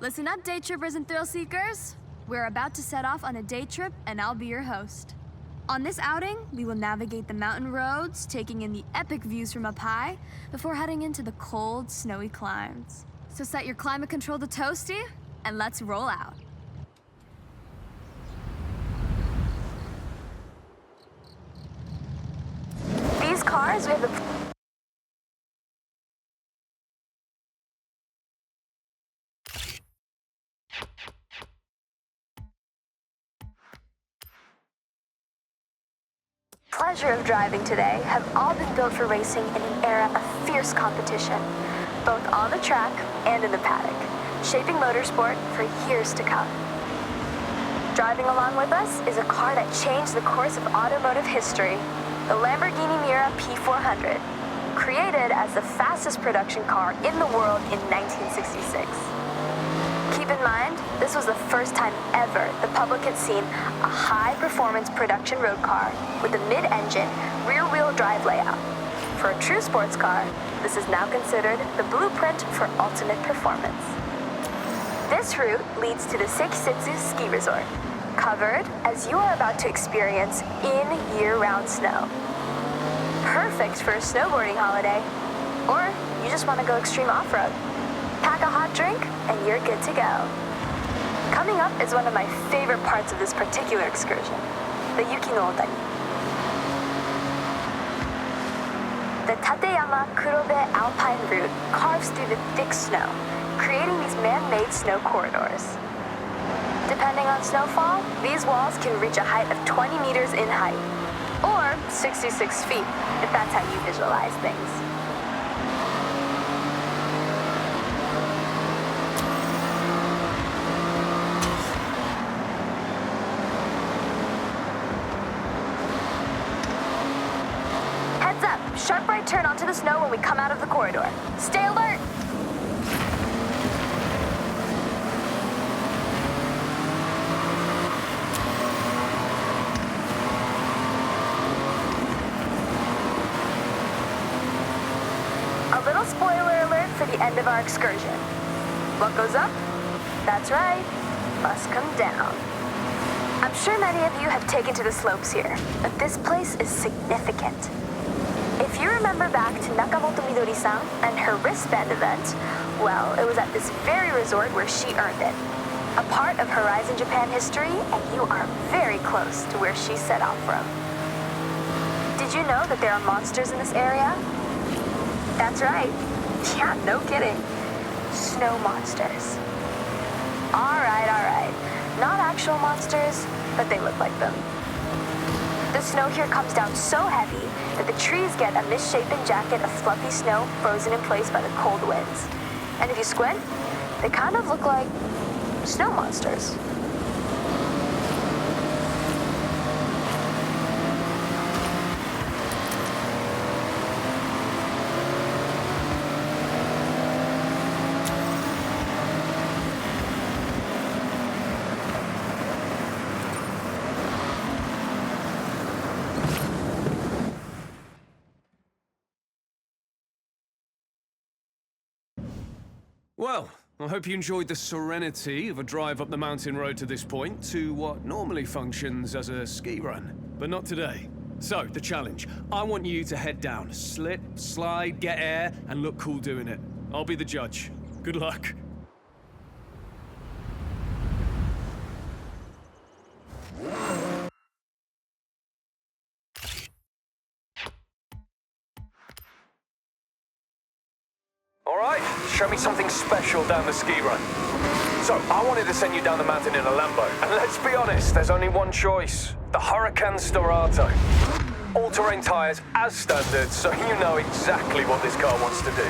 Listen up, day trippers and thrill seekers. We're about to set off on a day trip, and I'll be your host. On this outing, we will navigate the mountain roads, taking in the epic views from up high, before heading into the cold, snowy climes. So set your climate control to toasty, and let's roll out. These cars, we have the pleasure of driving today have all been built for racing in an era of fierce competition, both on the track and in the paddock, shaping motorsport for years to come. Driving along with us is a car that changed the course of automotive history, the Lamborghini Miura P400, created as the fastest production car in the world in 1966. Keep in mind, this was the first time ever the public had seen a high-performance production road car with a mid-engine, rear-wheel drive layout. For a true sports car, this is now considered the blueprint for ultimate performance. This route leads to the Sekisutsu Ski Resort, covered as you are about to experience in year-round snow. Perfect for a snowboarding holiday, or you just want to go extreme off-road. Pack a hot drink, and you're good to go. Coming up is one of my favorite parts of this particular excursion, the Yuki no Otani. The Tateyama Kurobe Alpine route carves through the thick snow, creating these man-made snow corridors. Depending on snowfall, these walls can reach a height of 20 meters in height, or 66 feet, if that's how you visualize things. Sharp right turn onto the snow when we come out of the corridor. Stay alert! A little spoiler alert for the end of our excursion. What goes up? That's right, must come down. I'm sure many of you have taken to the slopes here, but this place is significant. If you remember back to Nakamoto Midori-san and her wristband event, well, it was at this very resort where she earned it. A part of Horizon Japan history, and you are very close to where she set off from. Did you know that there are monsters in this area? That's right. Yeah, no kidding. Snow monsters. All right. Not actual monsters, but they look like them. The snow here comes down so heavy that the trees get a misshapen jacket of fluffy snow frozen in place by the cold winds. And if you squint, they kind of look like snow monsters. Well, I hope you enjoyed the serenity of a drive up the mountain road to this point to what normally functions as a ski run, but not today. So, the challenge. I want you to head down, slip, slide, get air, and look cool doing it. I'll be the judge. Good luck. Alright, show me something special down the ski run. So, I wanted to send you down the mountain in a Lambo, and let's be honest, there's only one choice. The Huracan Storato. All-terrain tires as standard, so you know exactly what this car wants to do.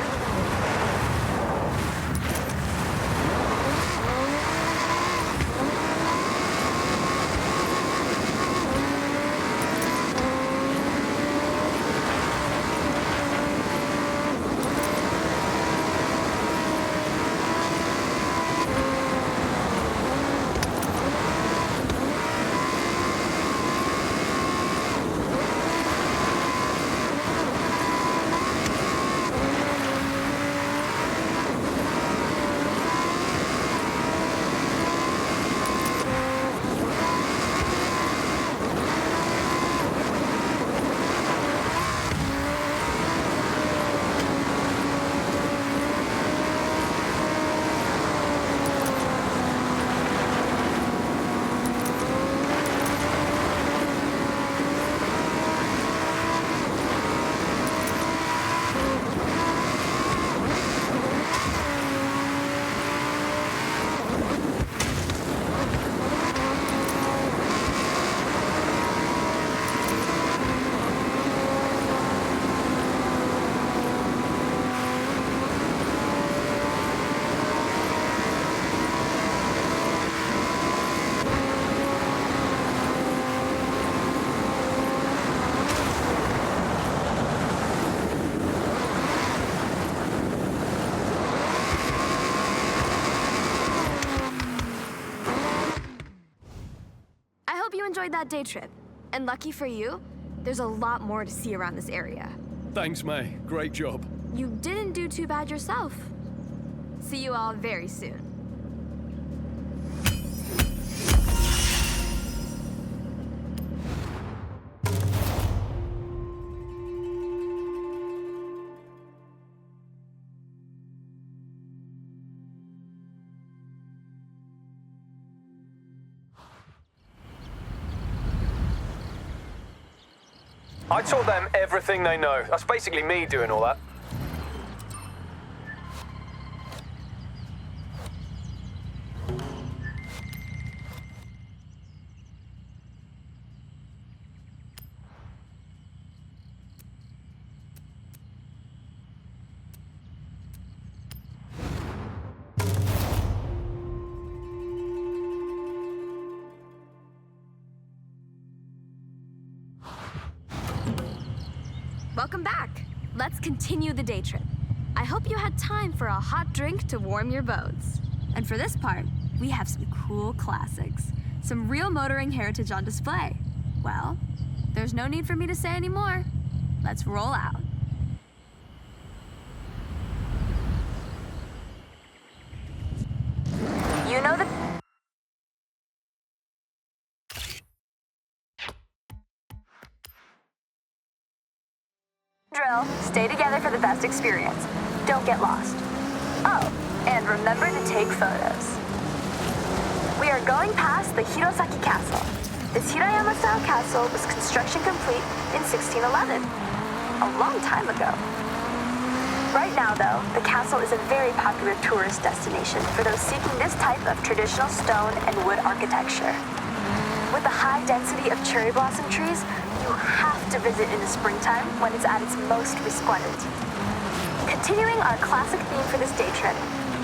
you enjoyed that day trip. And lucky for you, there's a lot more to see around this area. Thanks, May. Great job. You didn't do too bad yourself. See you all very soon. I taught them everything they know. That's basically me doing all that. Welcome back. Let's continue the day trip. I hope you had time for a hot drink to warm your bones. And for this part, we have some cool classics. Some real motoring heritage on display. Well, there's no need for me to say any more. Let's roll out. You know the drill. Stay together for the best experience. Don't get lost. Oh, and remember to take photos. We are going past the Hirosaki Castle. This Hirayama-style castle was construction complete in 1611, a long time ago. Right now, though, the castle is a very popular tourist destination for those seeking this type of traditional stone and wood architecture. With the high density of cherry blossom trees, you have to visit in the springtime when it's at its most resplendent. Continuing our classic theme for this day trip,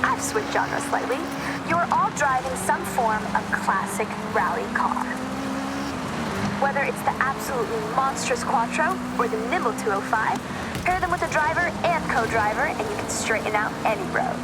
I've switched genres slightly. You are all driving some form of classic rally car. Whether it's the absolutely monstrous Quattro or the nimble 205, pair them with a driver and co-driver and you can straighten out any road.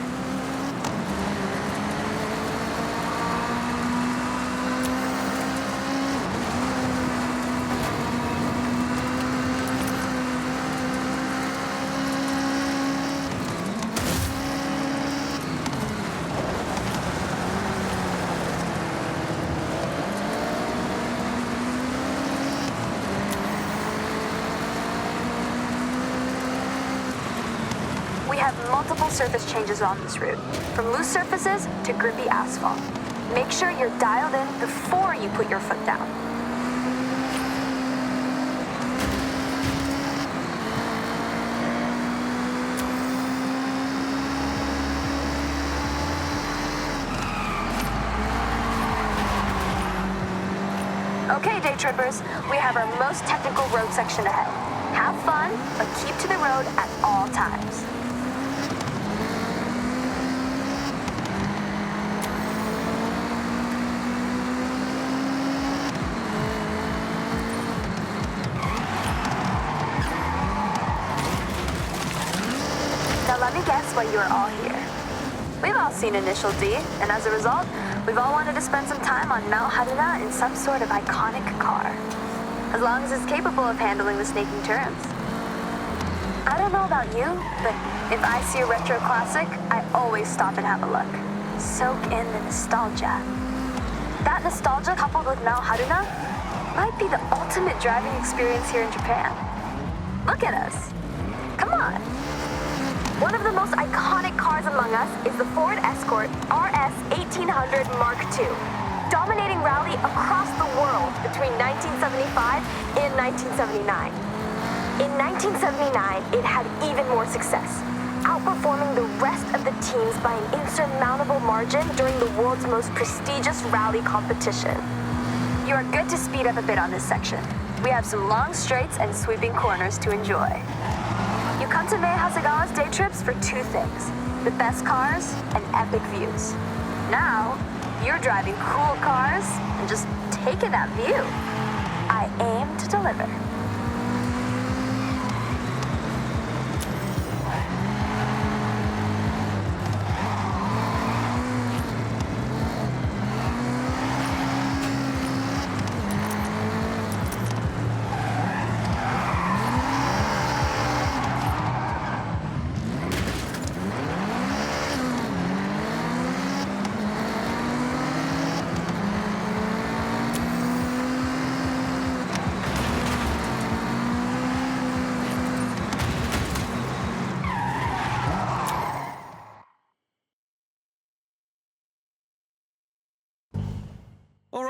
We have multiple surface changes on this route, from loose surfaces to grippy asphalt. Make sure you're dialed in before you put your foot down. Okay, day trippers, we have our most technical road section ahead. Have fun, but keep to the road at all times. Now let me guess why you are all here. We've all seen Initial D, and as a result, we've all wanted to spend some time on Mount Haruna in some sort of iconic car. As long as it's capable of handling the snaking turns. I don't know about you, but if I see a retro classic, I always stop and have a look. Soak in the nostalgia. That nostalgia coupled with Mount Haruna might be the ultimate driving experience here in Japan. Look at us. Come on. One of the most iconic cars among us is the Ford Escort RS 1800 Mark II, dominating rally across the world between 1975 and 1979. In 1979, it had even more success, outperforming the rest of the teams by an insurmountable margin during the world's most prestigious rally competition. You are good to speed up a bit on this section. We have some long straights and sweeping corners to enjoy. You come to Mei Hasegawa's day trips for two things: the best cars and epic views. Now, you're driving cool cars and just taking that view. I aim to deliver.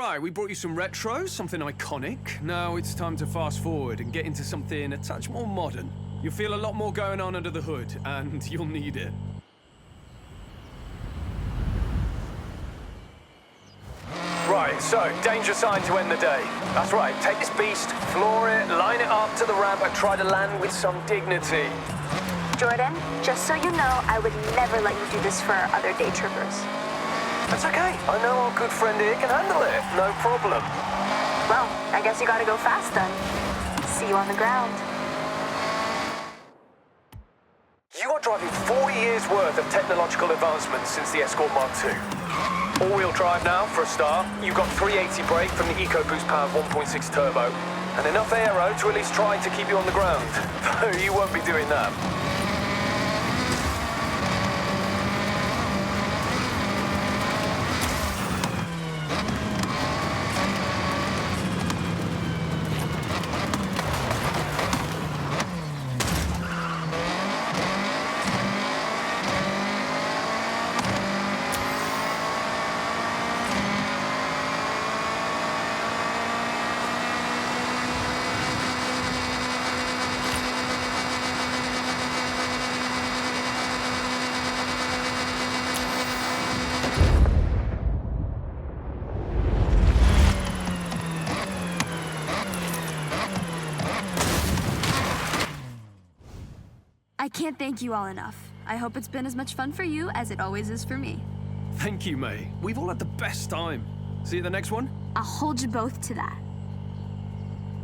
Right, we brought you some retro, something iconic. Now it's time to fast forward and get into something a touch more modern. You'll feel a lot more going on under the hood, and you'll need it. Right, so, danger sign to end the day. That's right, take this beast, floor it, line it up to the ramp, and try to land with some dignity. Jordan, just so you know, I would never let you do this for our other day trippers. That's okay. I know our good friend here can handle it. No problem. Well, I guess you gotta go fast then. See you on the ground. You are driving 4 years' worth of technological advancements since the Escort Mark II. All-wheel drive now, for a start. You've got 380 brake from the EcoBoost powered 1.6 turbo, and enough aero to at least try to keep you on the ground. You won't be doing that. I can't thank you all enough. I hope it's been as much fun for you as it always is for me. Thank you, May. We've all had the best time. See you at the next one? I'll hold you both to that.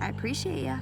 I appreciate ya.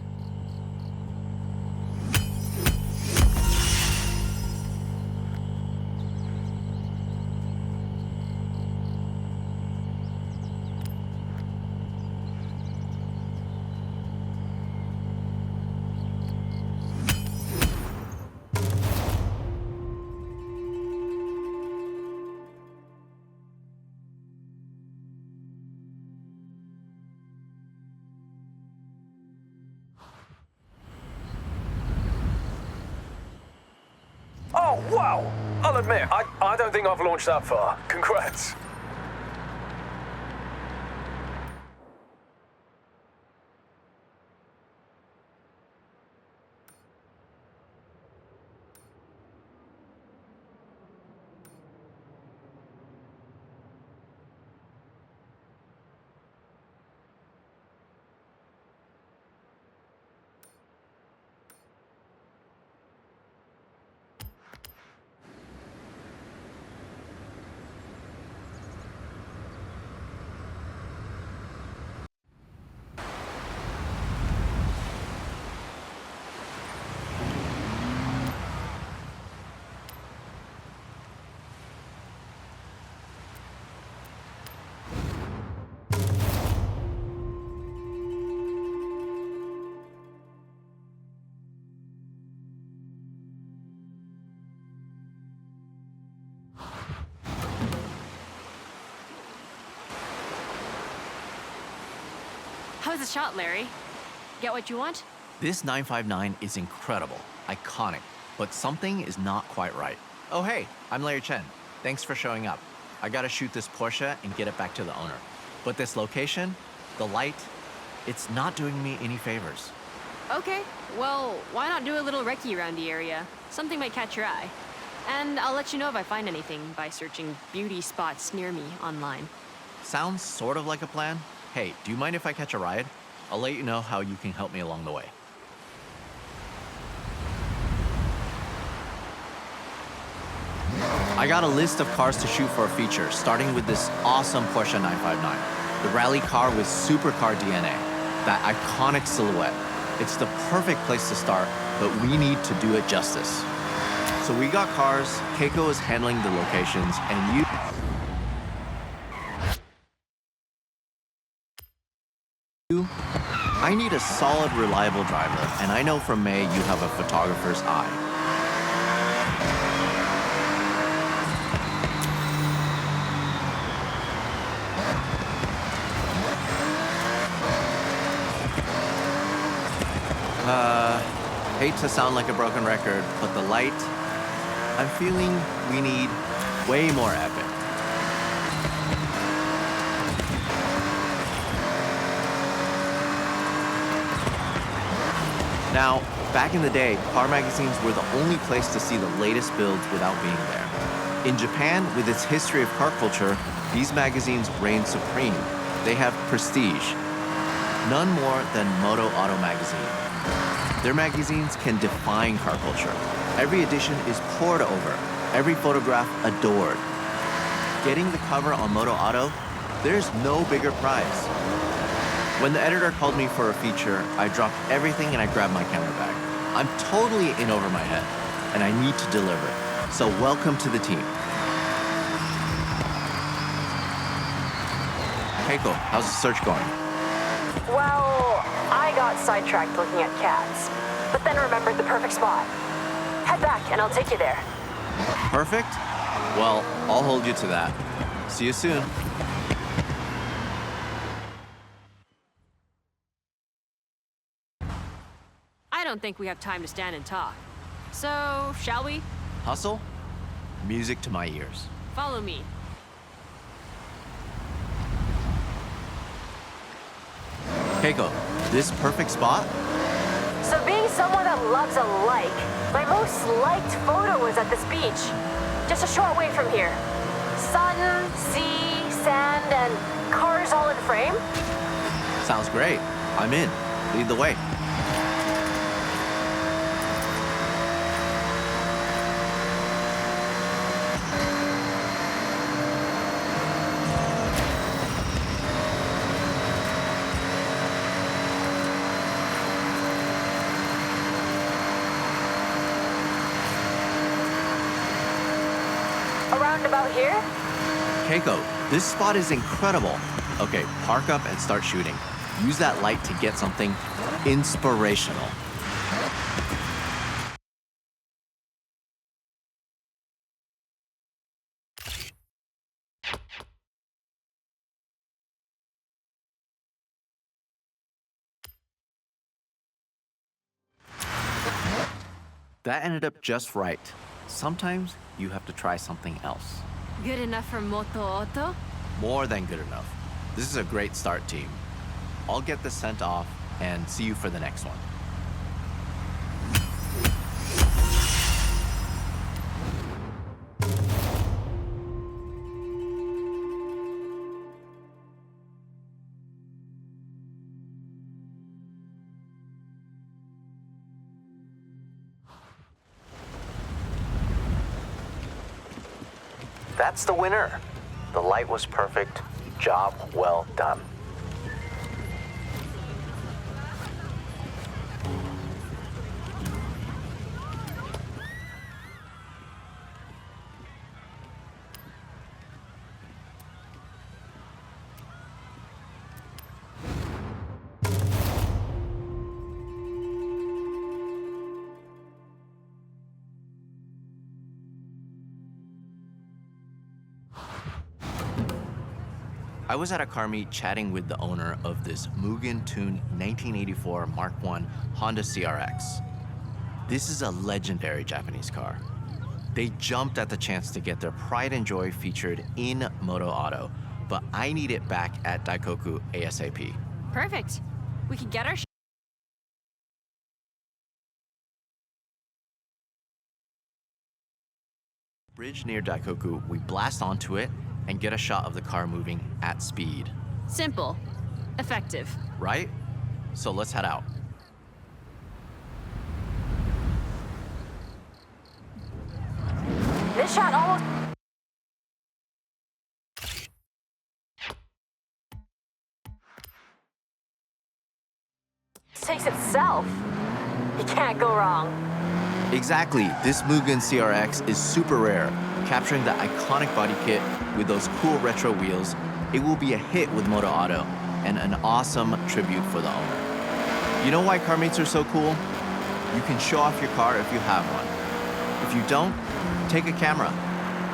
Oh, wow! I'll admit, I don't think I've launched that far. Congrats. How's the shot, Larry? Get what you want? This 959 is incredible, iconic, but something is not quite right. Oh hey, I'm Larry Chen. Thanks for showing up. I gotta shoot this Porsche and get it back to the owner. But this location, the light, it's not doing me any favors. Okay, well, why not do a little recce around the area? Something might catch your eye. And I'll let you know if I find anything by searching beauty spots near me online. Sounds sort of like a plan. Hey, do you mind if I catch a ride? I'll let you know how you can help me along the way. I got a list of cars to shoot for a feature, starting with this awesome Porsche 959. The rally car with supercar DNA, that iconic silhouette. It's the perfect place to start, but we need to do it justice. So we got cars, Keiko is handling the locations, and you... I need a solid, reliable driver, and I know from May you have a photographer's eye. Hate to sound like a broken record, but the light, I'm feeling we need way more epic. Now, back in the day, car magazines were the only place to see the latest builds without being there. In Japan, with its history of car culture, these magazines reign supreme. They have prestige. None more than Moto Auto magazine. Their magazines can define car culture. Every edition is pored over, every photograph adored. Getting the cover on Moto Auto, there's no bigger prize. When the editor called me for a feature, I dropped everything and I grabbed my camera bag. I'm totally in over my head, and I need to deliver. So welcome to the team. Keiko, how's the search going? Well, I got sidetracked looking at cats, but then remembered the perfect spot. Head back and I'll take you there. Perfect? Well, I'll hold you to that. See you soon. I don't think we have time to stand and talk. So, shall we? Hustle? Music to my ears. Follow me. Keiko, this perfect spot? So being someone that loves a like, my most liked photo was at this beach. Just a short way from here. Sun, sea, sand, and cars all in frame. Sounds great. I'm in. Lead the way. Around about here? Keiko, this spot is incredible. Okay, park up and start shooting. Use that light to get something inspirational. That ended up just right. Sometimes you have to try something else. Good enough for Moto Auto? More than good enough. This is a great start, team. I'll get this sent off and see you for the next one. That's the winner. The light was perfect. Job well done. I was at a car meet chatting with the owner of this Mugen-tuned 1984 Mark I Honda CRX. This is a legendary Japanese car. They jumped at the chance to get their pride and joy featured in Moto Auto, but I need it back at Daikoku ASAP. Perfect. We can get our Bridge near Daikoku, we blast onto it and get a shot of the car moving at speed. Simple. Effective. Right? So let's head out. This shot almost... takes itself. You can't go wrong. Exactly. This Mugen CRX is super rare. Capturing the iconic body kit with those cool retro wheels, it will be a hit with Moto Auto and an awesome tribute for the owner. You know why car meets are so cool? You can show off your car if you have one. If you don't, take a camera.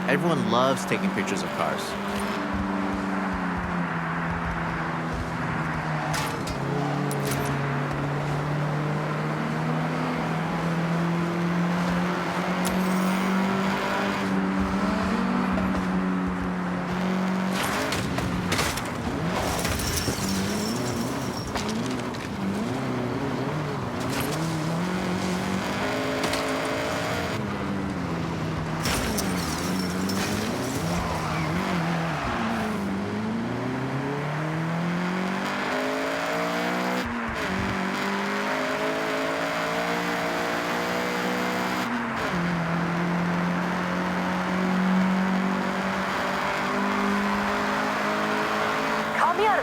Everyone loves taking pictures of cars.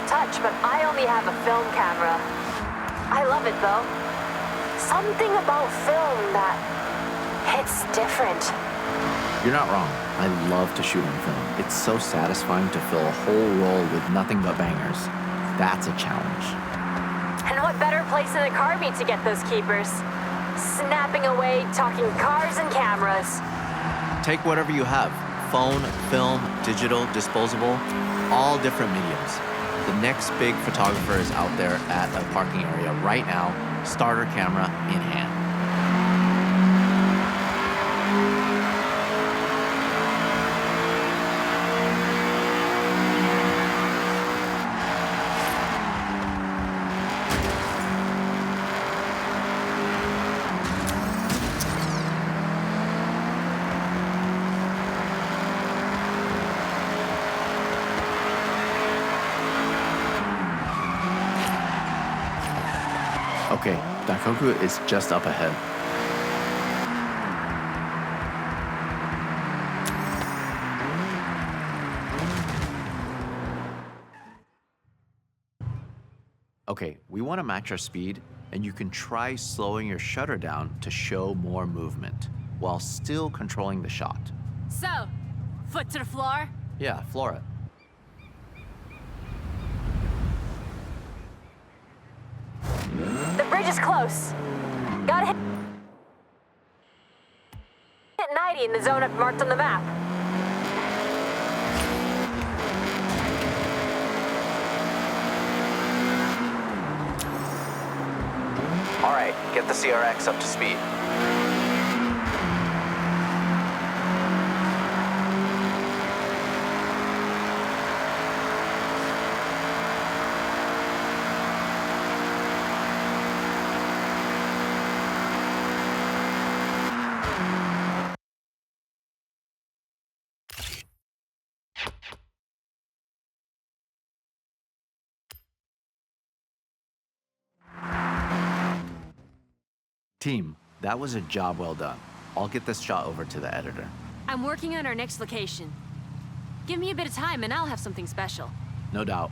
touch, but I only have a film camera. I love it though. Something about film that hits different. You're not wrong. I love to shoot on film. It's so satisfying to fill a whole roll with nothing but bangers. That's a challenge. And what better place than a car beat to get those keepers? Snapping away, talking cars and cameras. Take whatever you have. Phone, film, digital, disposable, all different mediums. The next big photographer is out there at a parking area right now, starter camera in hand. Okay, Daikoku is just up ahead. Okay, we want to match our speed, and you can try slowing your shutter down to show more movement, while still controlling the shot. So, foot to the floor? Yeah, floor it. The bridge is close. Gotta hit 90 in the zone I've marked on the map. All right, get the CRX up to speed. Team, that was a job well done. I'll get this shot over to the editor. I'm working on our next location. Give me a bit of time and I'll have something special. No doubt.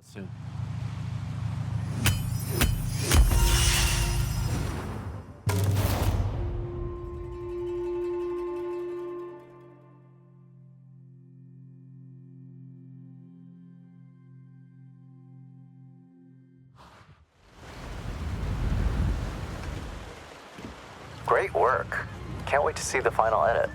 Soon. Great work. Can't wait to see the final edit.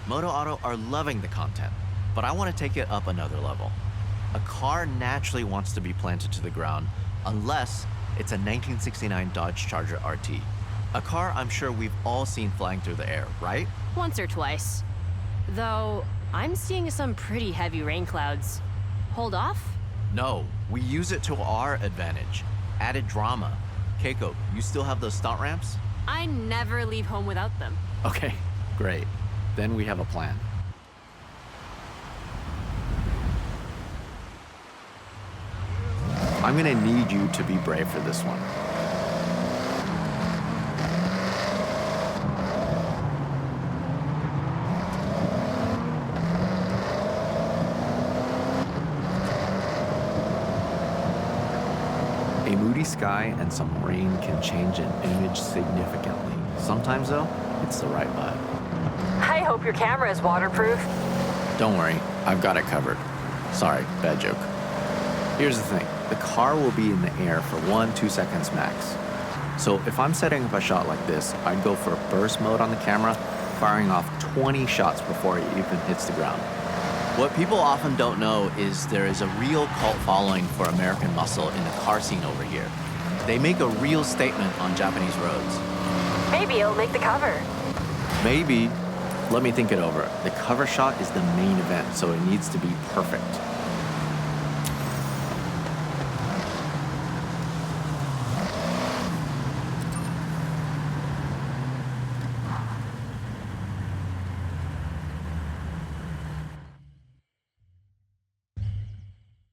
Moto Auto are loving the content, but I want to take it up another level. A car naturally wants to be planted to the ground unless it's a 1969 Dodge Charger RT. A car I'm sure we've all seen flying through the air, right? Once or twice. Though, I'm seeing some pretty heavy rain clouds. Hold off? No, we use it to our advantage. Added drama. Keiko, you still have those stunt ramps? I never leave home without them. Okay, great. Then we have a plan. I'm gonna need you to be brave for this one. A moody sky and some rain can change an image significantly. Sometimes though, it's the right vibe. I hope your camera is waterproof. Don't worry, I've got it covered. Sorry, bad joke. Here's the thing, the car will be in the air for 1-2 seconds max. So if I'm setting up a shot like this, I'd go for burst mode on the camera, firing off 20 shots before it even hits the ground. What people often don't know is there is a real cult following for American muscle in the car scene over here. They make a real statement on Japanese roads. Maybe it'll make the cover. Maybe. Let me think it over. The cover shot is the main event, so it needs to be perfect.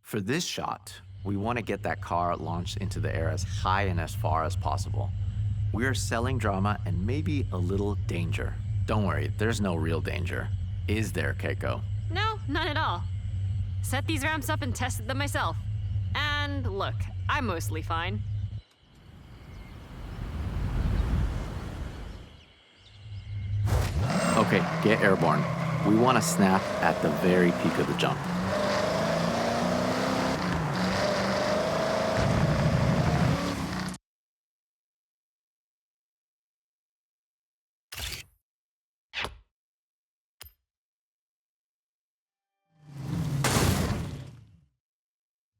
For this shot, we want to get that car launched into the air as high and as far as possible. We are selling drama and maybe a little danger. Don't worry, there's no real danger. Is there, Keiko? No, none at all. Set these ramps up and tested them myself. And look, I'm mostly fine. Okay, get airborne. We want to snap at the very peak of the jump.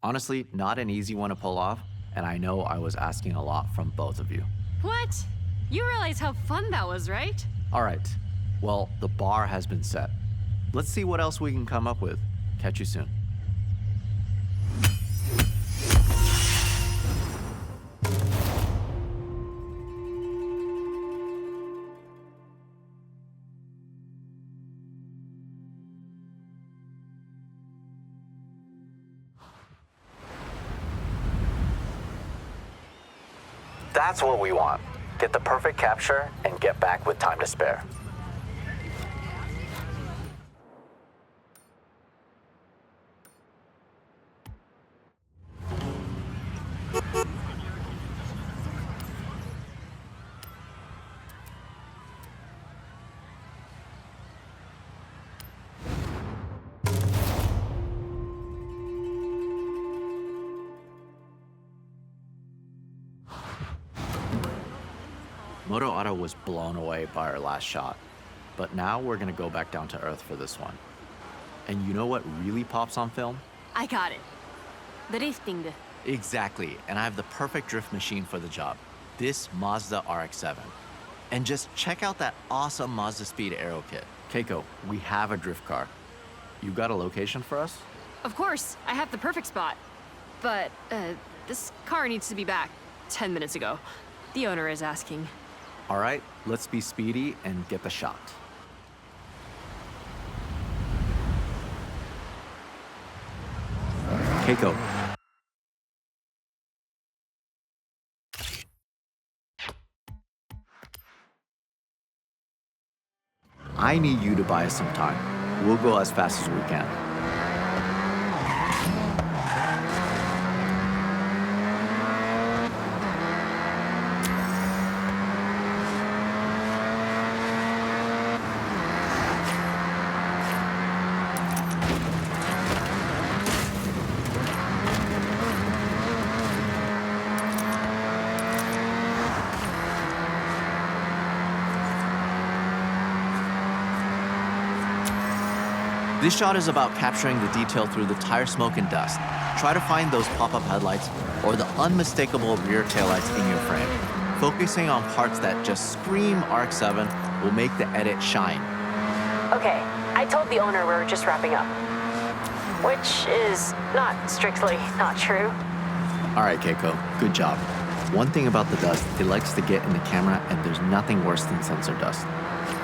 Honestly, not an easy one to pull off, and I know I was asking a lot from both of you. What? You realize how fun that was, right? All right, well, the bar has been set. Let's see what else we can come up with. Catch you soon. That's what we want. Get the perfect capture and get back with time to spare. Moto Auto was blown away by our last shot, but now we're gonna go back down to earth for this one. And you know what really pops on film? I got it. Drifting. Exactly, and I have the perfect drift machine for the job. This Mazda RX-7. And just check out that awesome Mazda Speed Aero kit. Keiko, we have a drift car. You got a location for us? Of course, I have the perfect spot. But, this car needs to be back 10 minutes ago. The owner is asking. All right, let's be speedy and get the shot. Keiko. I need you to buy us some time. We'll go as fast as we can. This shot is about capturing the detail through the tire smoke and dust. Try to find those pop-up headlights or the unmistakable rear taillights in your frame. Focusing on parts that just scream RX-7 will make the edit shine. Okay, I told the owner we're just wrapping up. Which is not strictly not true. All right, Keiko, good job. One thing about the dust, it likes to get in the camera, and there's nothing worse than sensor dust.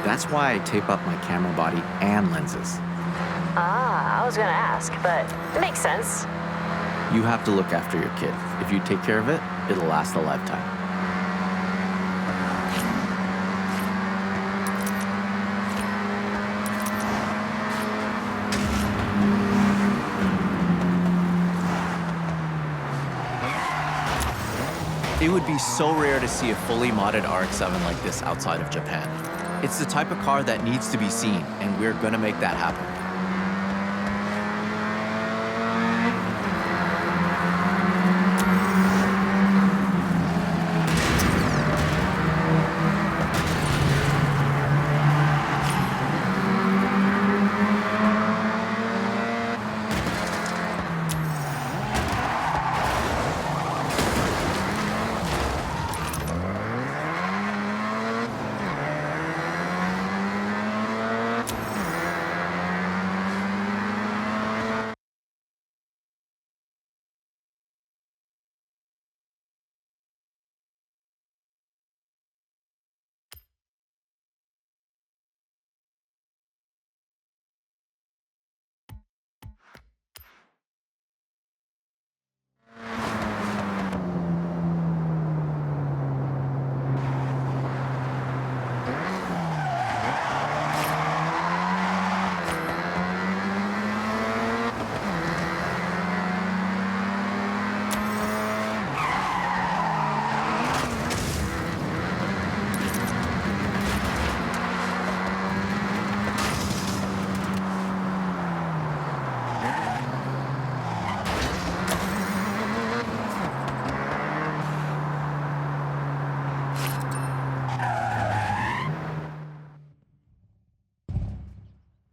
That's why I tape up my camera body and lenses. Ah, I was gonna ask, but it makes sense. You have to look after your kid. If you take care of it, it'll last a lifetime. It would be so rare to see a fully modded RX-7 like this outside of Japan. It's the type of car that needs to be seen, and we're gonna make that happen.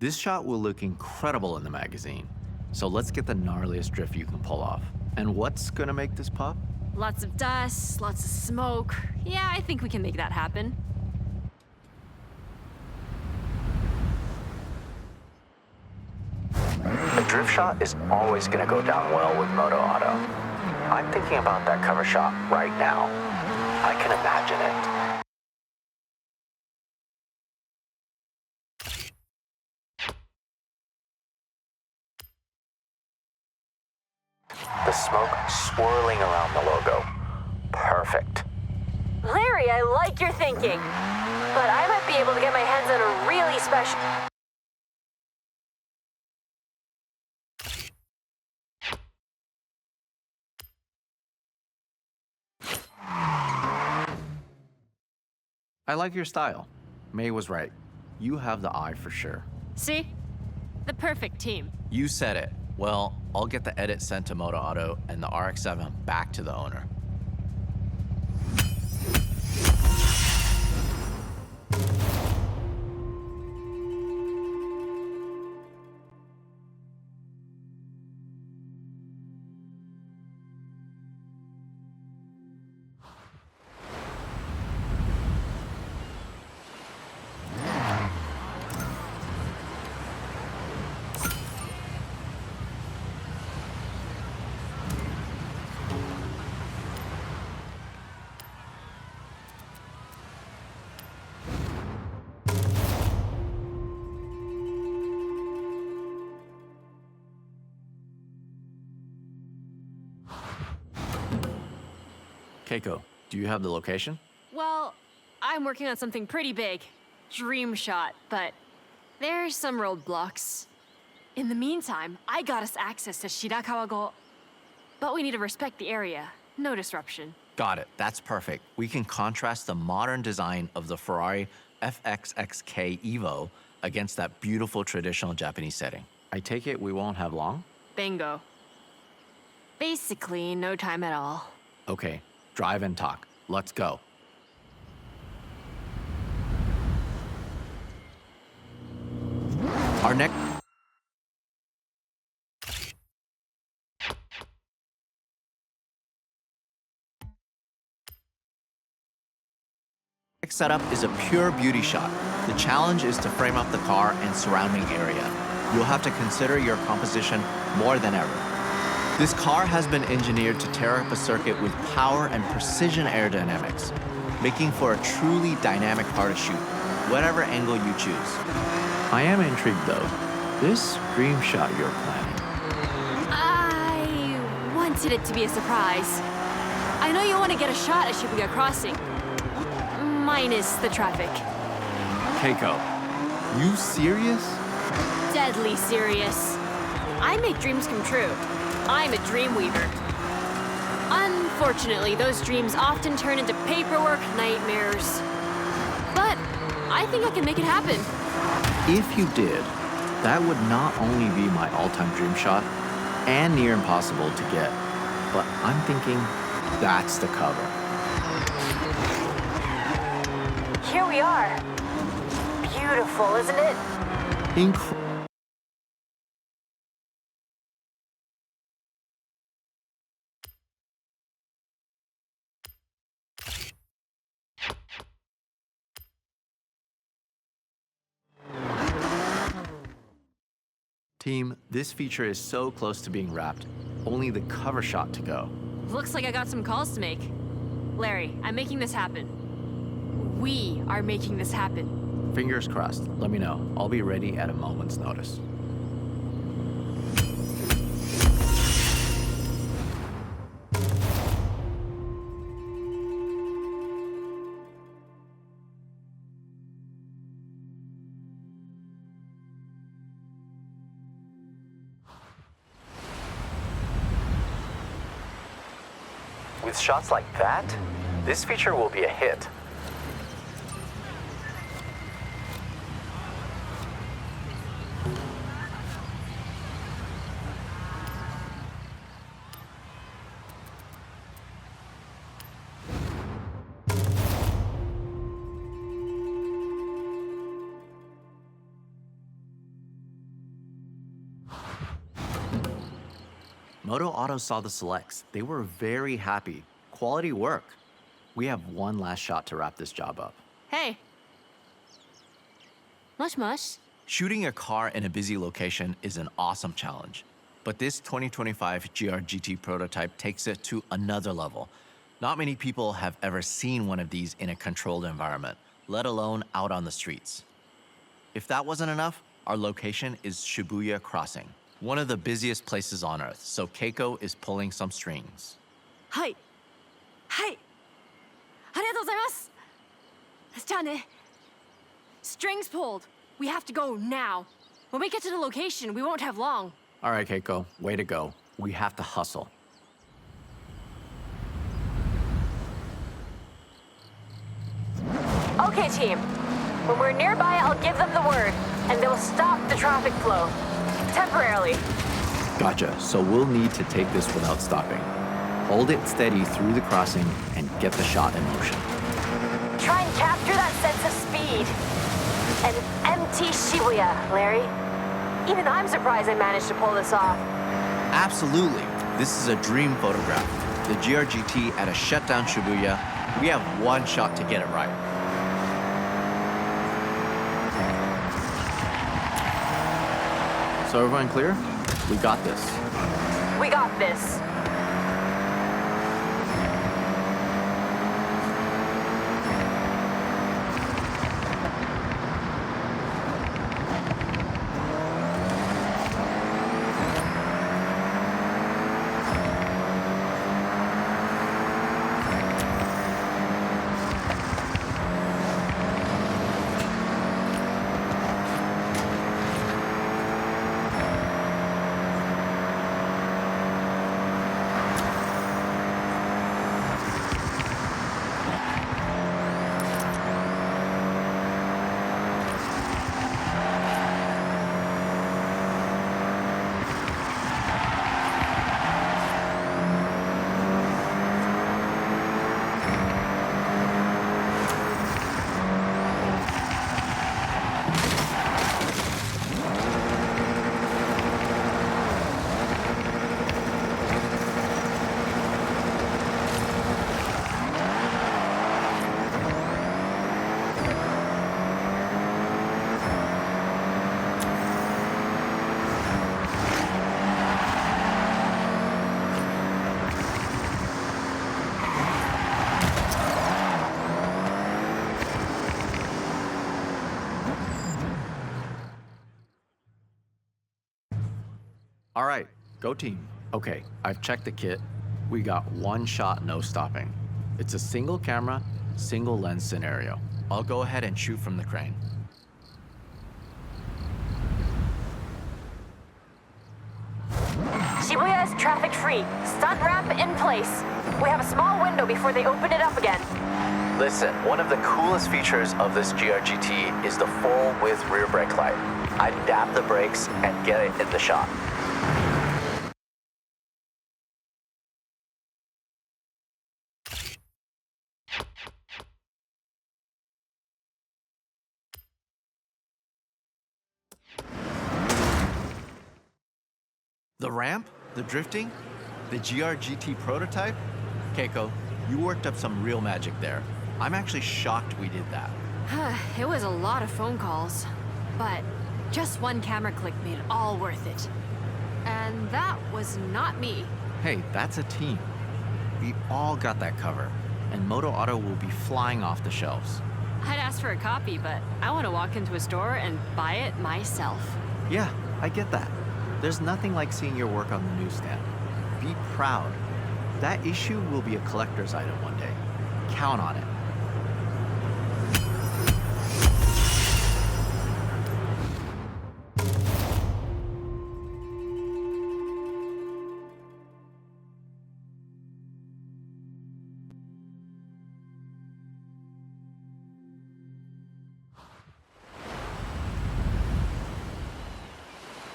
This shot will look incredible in the magazine. So let's get the gnarliest drift you can pull off. And what's gonna make this pop? Lots of dust, lots of smoke. Yeah, I think we can make that happen. A drift shot is always gonna go down well with Moto Auto. I'm thinking about that cover shot right now. I can imagine it. The smoke swirling around the logo. Perfect. Larry, I like your thinking. But I might be able to get my hands on a really special... I like your style. May was right. You have the eye for sure. See? The perfect team. You said it. Well, I'll get the edit sent to Moto Auto and the RX-7 back to the owner. Keiko, do you have the location? Well, I'm working on something pretty big. Dream shot, but there's some roadblocks. In the meantime, I got us access to Shirakawa-go. But we need to respect the area. No disruption. Got it. That's perfect. We can contrast the modern design of the Ferrari FXXK Evo against that beautiful traditional Japanese setting. I take it we won't have long? Bingo. Basically, no time at all. Okay, drive and talk. Let's go. Our next setup is a pure beauty shot. The challenge is to frame up the car and surrounding area. You'll have to consider your composition more than ever. This car has been engineered to tear up a circuit with power and precision aerodynamics, making for a truly dynamic car to shoot, whatever angle you choose. I am intrigued though. This dream shot you're planning. I wanted it to be a surprise. I know you want to get a shot at Shibuya Crossing. Minus the traffic. Keiko, you serious? Deadly serious. I make dreams come true. I'm a dream weaver. Unfortunately, those dreams often turn into paperwork nightmares. But I think I can make it happen. If you did, that would not only be my all-time dream shot and near impossible to get, but I'm thinking that's the cover. Here we are. Beautiful, isn't it? Team, this feature is so close to being wrapped. Only the cover shot to go. Looks like I got some calls to make. Larry, I'm making this happen. We are making this happen. Fingers crossed. Let me know. I'll be ready at a moment's notice. With shots like that, this feature will be a hit. Moto Auto saw the selects. They were very happy. Quality work. We have one last shot to wrap this job up. Hey. Mush mush. Shooting a car in a busy location is an awesome challenge. But this 2025 GR-GT prototype takes it to another level. Not many people have ever seen one of these in a controlled environment, let alone out on the streets. If that wasn't enough, our location is Shibuya Crossing, one of the busiest places on Earth, so Keiko is pulling some strings. Hi. Hi. ありがとうございます。じゃあね。Strings pulled. We have to go now. When we get to the location, we won't have long. All right, Keiko, way to go. We have to hustle. Okay, team. When we're nearby, I'll give them the word, and they'll stop the traffic flow. Temporarily. Gotcha, so we'll need to take this without stopping. Hold it steady through the crossing and get the shot in motion. Try and capture that sense of speed. An empty Shibuya, Larry. Even I'm surprised I managed to pull this off. Absolutely. This is a dream photograph. The GR-GT at a shutdown Shibuya. We have one shot to get it right. So everyone clear? We got this. We got this. All right, go team. Okay, I've checked the kit. We got one shot, no stopping. It's a single camera, single lens scenario. I'll go ahead and shoot from the crane. Shibuya is traffic-free. Stunt ramp in place. We have a small window before they open it up again. Listen, one of the coolest features of this GR-GT is the full-width rear brake light. I dab the brakes and get it in the shot. The ramp, the drifting, the GR-GT prototype? Keiko, you worked up some real magic there. I'm actually shocked we did that. It was a lot of phone calls, but just one camera click made it all worth it. And that was not me. Hey, that's a team. We all got that cover, and Moto Auto will be flying off the shelves. I'd ask for a copy, but I want to walk into a store and buy it myself. Yeah, I get that. There's nothing like seeing your work on the newsstand. Be proud. That issue will be a collector's item one day. Count on it.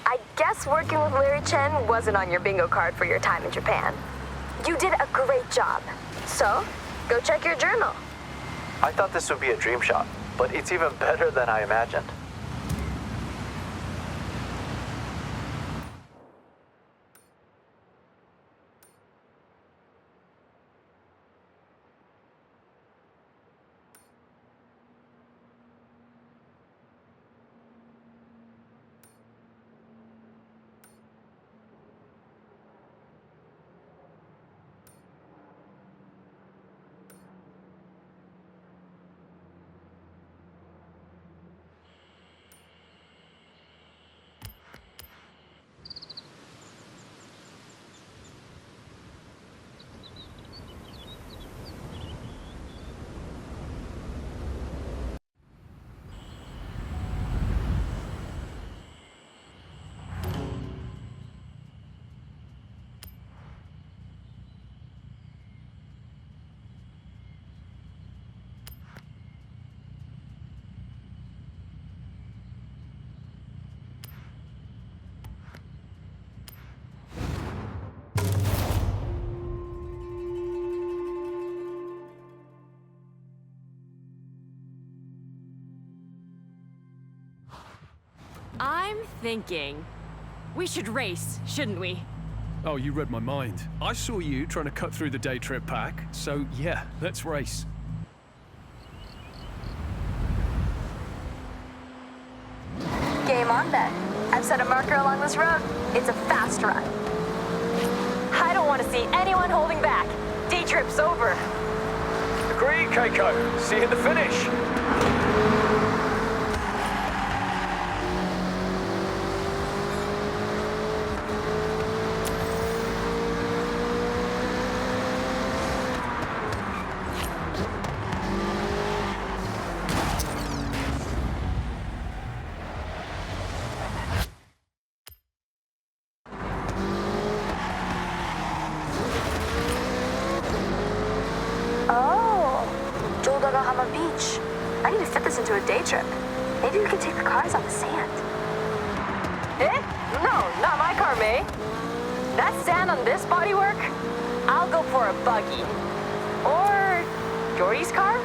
I guess working with Larry Chen wasn't on your bingo card for your time in Japan. You did a great job. So, go check your journal. I thought this would be a dream shot, but it's even better than I imagined. I'm thinking we should race, shouldn't we? Oh, you read my mind. I saw you trying to cut through the day trip pack, so yeah, let's race. Game on then. I've set a marker along this road. It's a fast run. I don't want to see anyone holding back. Day trip's over. Agreed, Keiko. See you at the finish. Oh, Joldagahama Beach. I need to fit this into a day trip. Maybe we can take the cars on the sand. Eh? No, not my car, May. That sand on this bodywork? I'll go for a buggy. Or Jordy's car?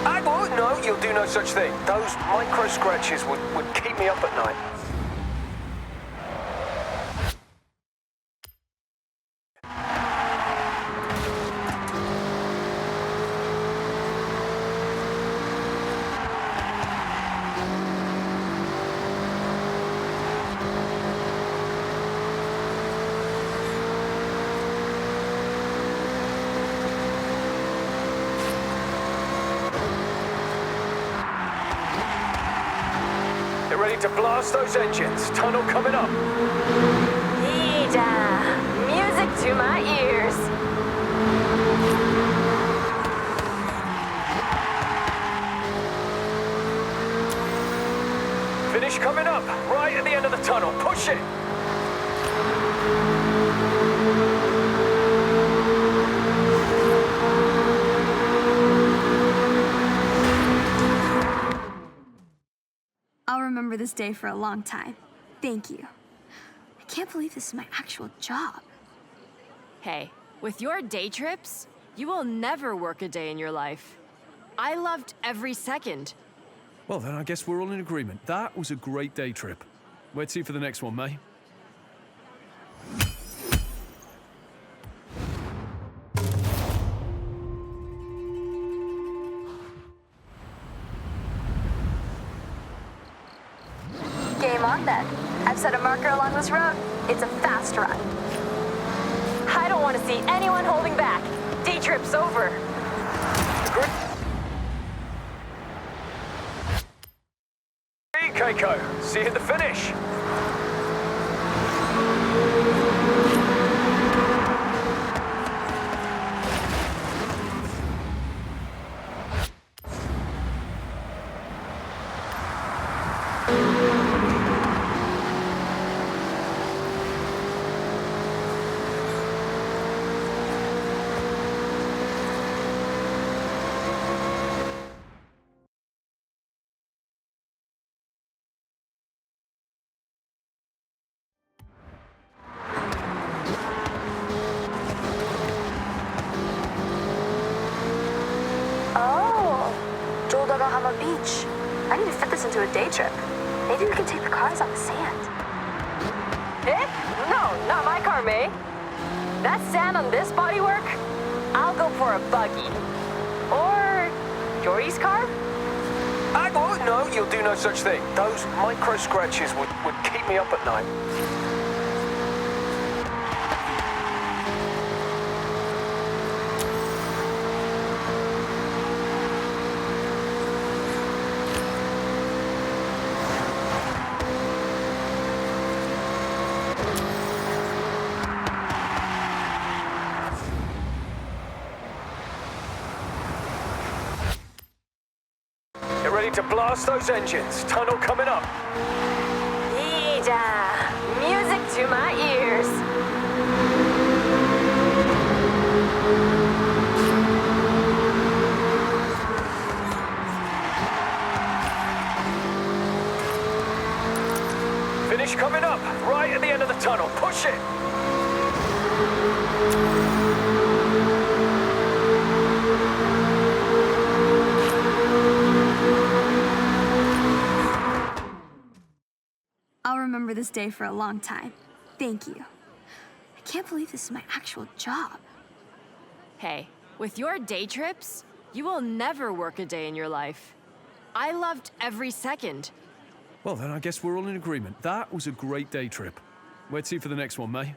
I won't. No, you'll do no such thing. Those micro scratches would keep me up at night. Get ready to blast those engines. Tunnel coming up. Ida, music to my ears. Finish coming up. Right at the end of the tunnel. Push it. I'll remember this day for a long time. Thank you. I can't believe this is my actual job. Hey, with your day trips, you will never work a day in your life. I loved every second. Well, then I guess we're all in agreement. That was a great day trip. Where to for the next one, May? Game on then. I've set a marker along this road. It's a fast run. I don't want to see anyone holding back. Day trip's over. Hey, Keiko. See you at the finish. Oh, Joldagahama Beach. I need to fit this into a day trip. Maybe we can take the cars on the sand. Eh? No, not my car, May. That sand on this bodywork? I'll go for a buggy. Or Jordy's car? I won't. No, you'll do no such thing. Those micro scratches would keep me up at night. Get ready to blast those engines. Tunnel coming up. Ida, music to my ears. Finish coming up. Right at the end of the tunnel. Push it. I'll remember this day for a long time. Thank you. I can't believe this is my actual job. Hey, with your day trips, you will never work a day in your life. I loved every second. Well, then I guess we're all in agreement. That was a great day trip. Where to for the next one, May?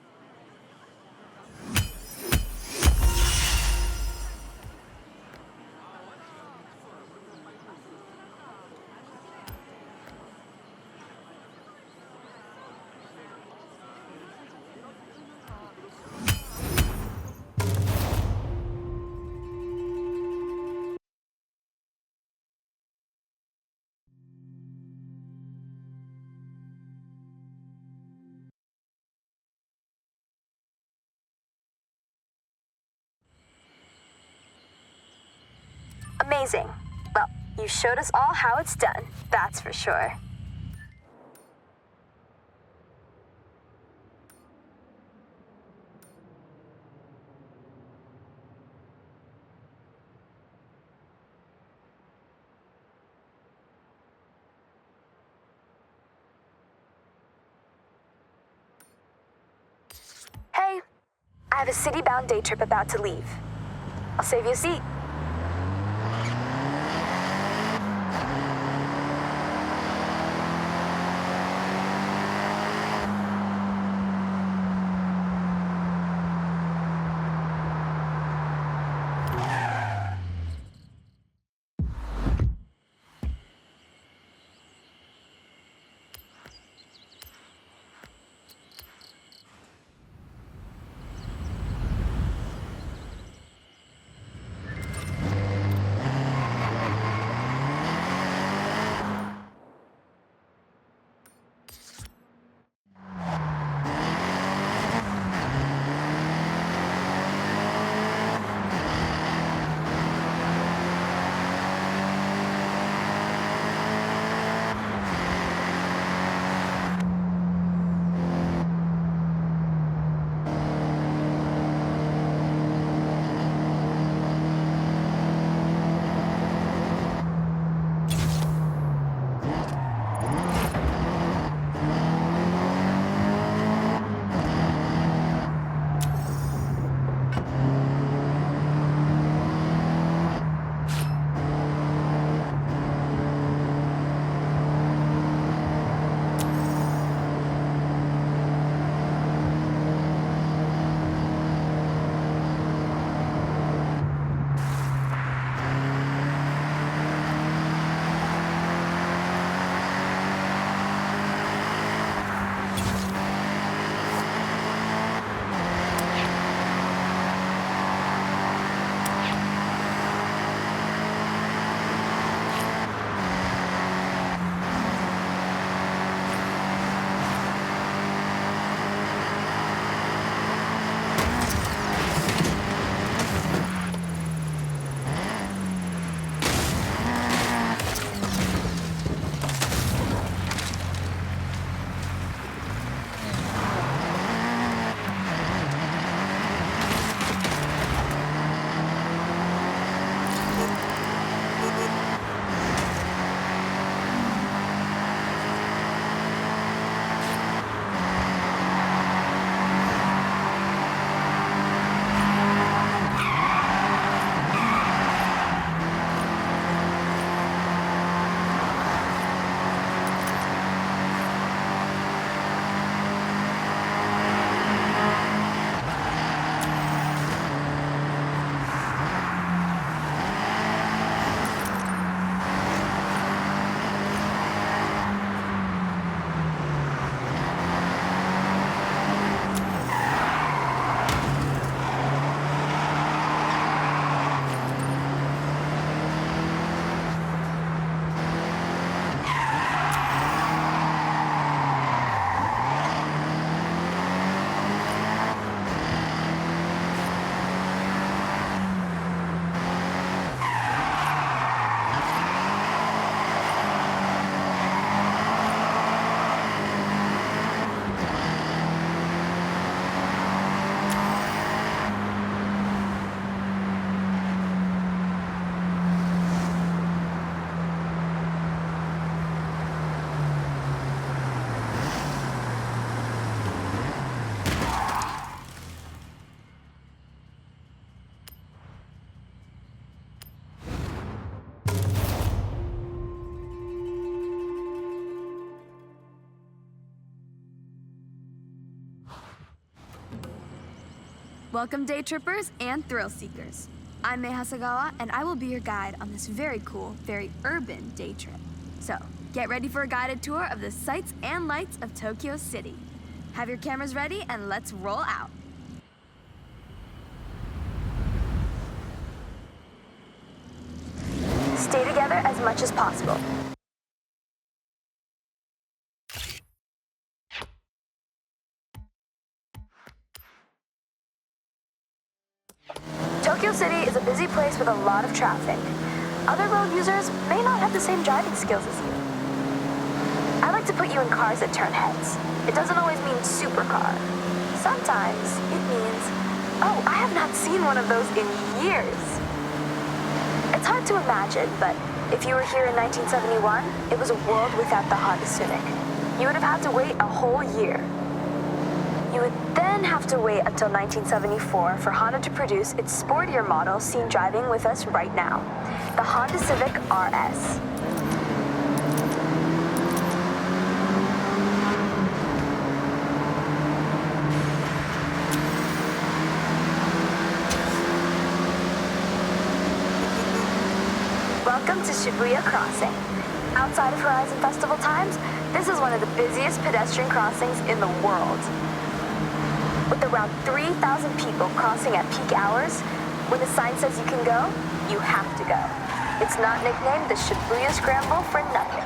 Amazing. Well, you showed us all how it's done, that's for sure. Hey, I have a city-bound day trip about to leave. I'll save you a seat. Welcome, day trippers and thrill seekers. I'm Mei Hasagawa, and I will be your guide on this very cool, very urban day trip. So, get ready for a guided tour of the sights and lights of Tokyo City. Have your cameras ready, and let's roll out. Stay together as much as possible. Tokyo City is a busy place with a lot of traffic. Other road users may not have the same driving skills as you. I like to put you in cars that turn heads. It doesn't always mean supercar. Sometimes it means, oh, I have not seen one of those in years. It's hard to imagine, but if you were here in 1971, it was a world without the Honda Civic. You would have had to wait a whole year. You would then have to wait until 1974 for Honda to produce its sportier model seen driving with us right now, the Honda Civic RS. Welcome to Shibuya Crossing. Outside of Horizon Festival times, this is one of the busiest pedestrian crossings in the world. With around 3,000 people crossing at peak hours, when the sign says you can go, you have to go. It's not nicknamed the Shibuya Scramble for nothing.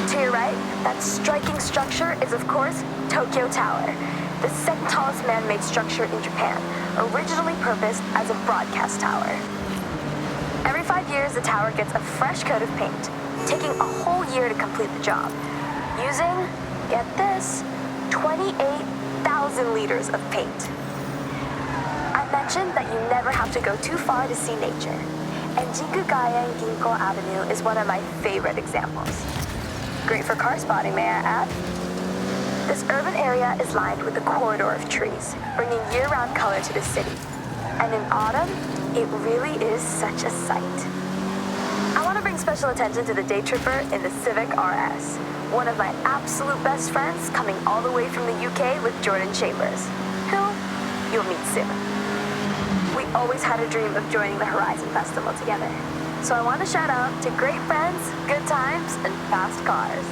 To your right, that striking structure is, of course, Tokyo Tower, the second tallest man-made structure in Japan, originally purposed as a broadcast tower. Every 5 years, the tower gets a fresh coat of paint, taking a whole year to complete the job, using, get this, 28,000 liters of paint. I mentioned that you never have to go too far to see nature, and Jikugaya Ginko Avenue is one of my favorite examples. Great for car spotting, may I add? This urban area is lined with a corridor of trees, bringing year-round color to the city. And in autumn, it really is such a sight. I want to bring special attention to the day tripper in the Civic RS, one of my absolute best friends coming all the way from the UK with Jordan Chambers, who you'll meet soon. We always had a dream of joining the Horizon Festival together, so I want to shout out to great friends, good times, and fast cars.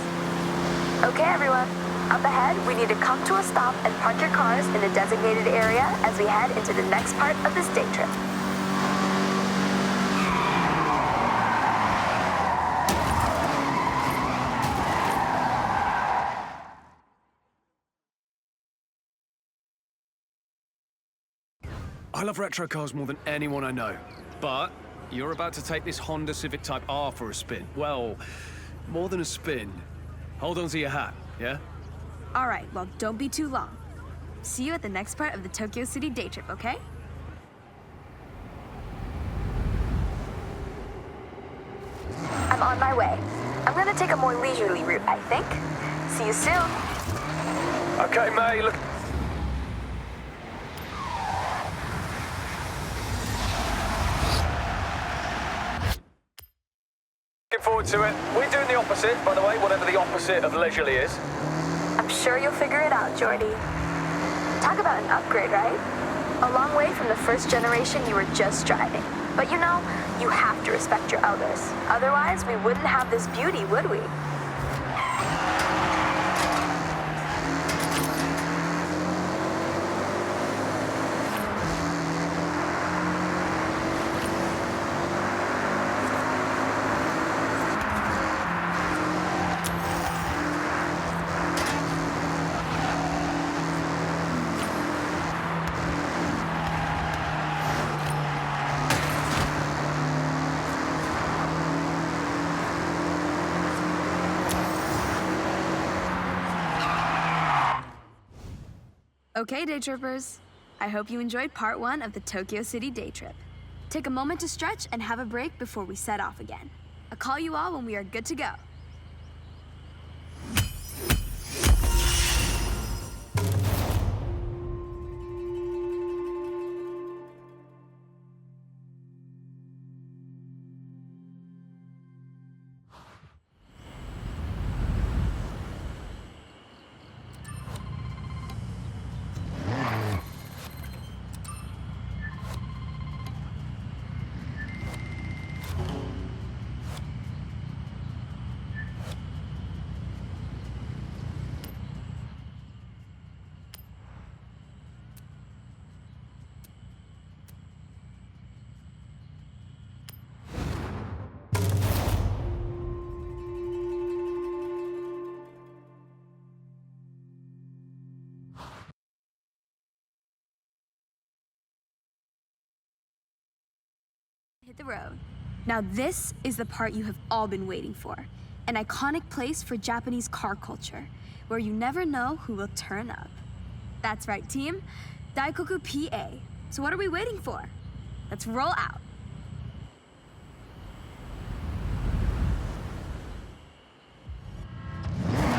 Okay, everyone, up ahead, we need to come to a stop and park your cars in a designated area as we head into the next part of this day trip. I love retro cars more than anyone I know, but you're about to take this Honda Civic Type R for a spin. Well, more than a spin. Hold on to your hat, yeah? All right, well, don't be too long. See you at the next part of the Tokyo City day trip, okay? I'm on my way. I'm gonna take a more leisurely route, I think. See you soon. Okay, May, look. Looking forward to it. We're doing the opposite, by the way, whatever the opposite of leisurely is. I'm sure you'll figure it out, Jordy. Talk about an upgrade, right? A long way from the first generation you were just driving. But you know, you have to respect your elders. Otherwise, we wouldn't have this beauty, would we? Okay, day trippers. I hope you enjoyed part 1 of the Tokyo City day trip. Take a moment to stretch and have a break before we set off again. I'll call you all when we are good to go. Hit the road. Now this is the part you have all been waiting for. An iconic place for Japanese car culture, where you never know who will turn up. That's right, team. Daikoku PA. So what are we waiting for? Let's roll out.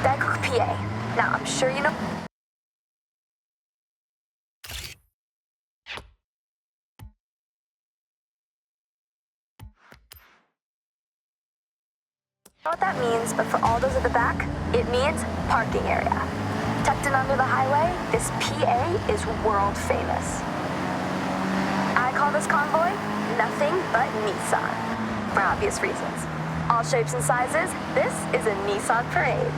Daikoku PA. Now I'm sure you know. Know what that means, but for all those at the back, it means parking area. Tucked in under the highway, this PA is world famous. I call this convoy nothing but Nissan, for obvious reasons. All shapes and sizes, this is a Nissan parade.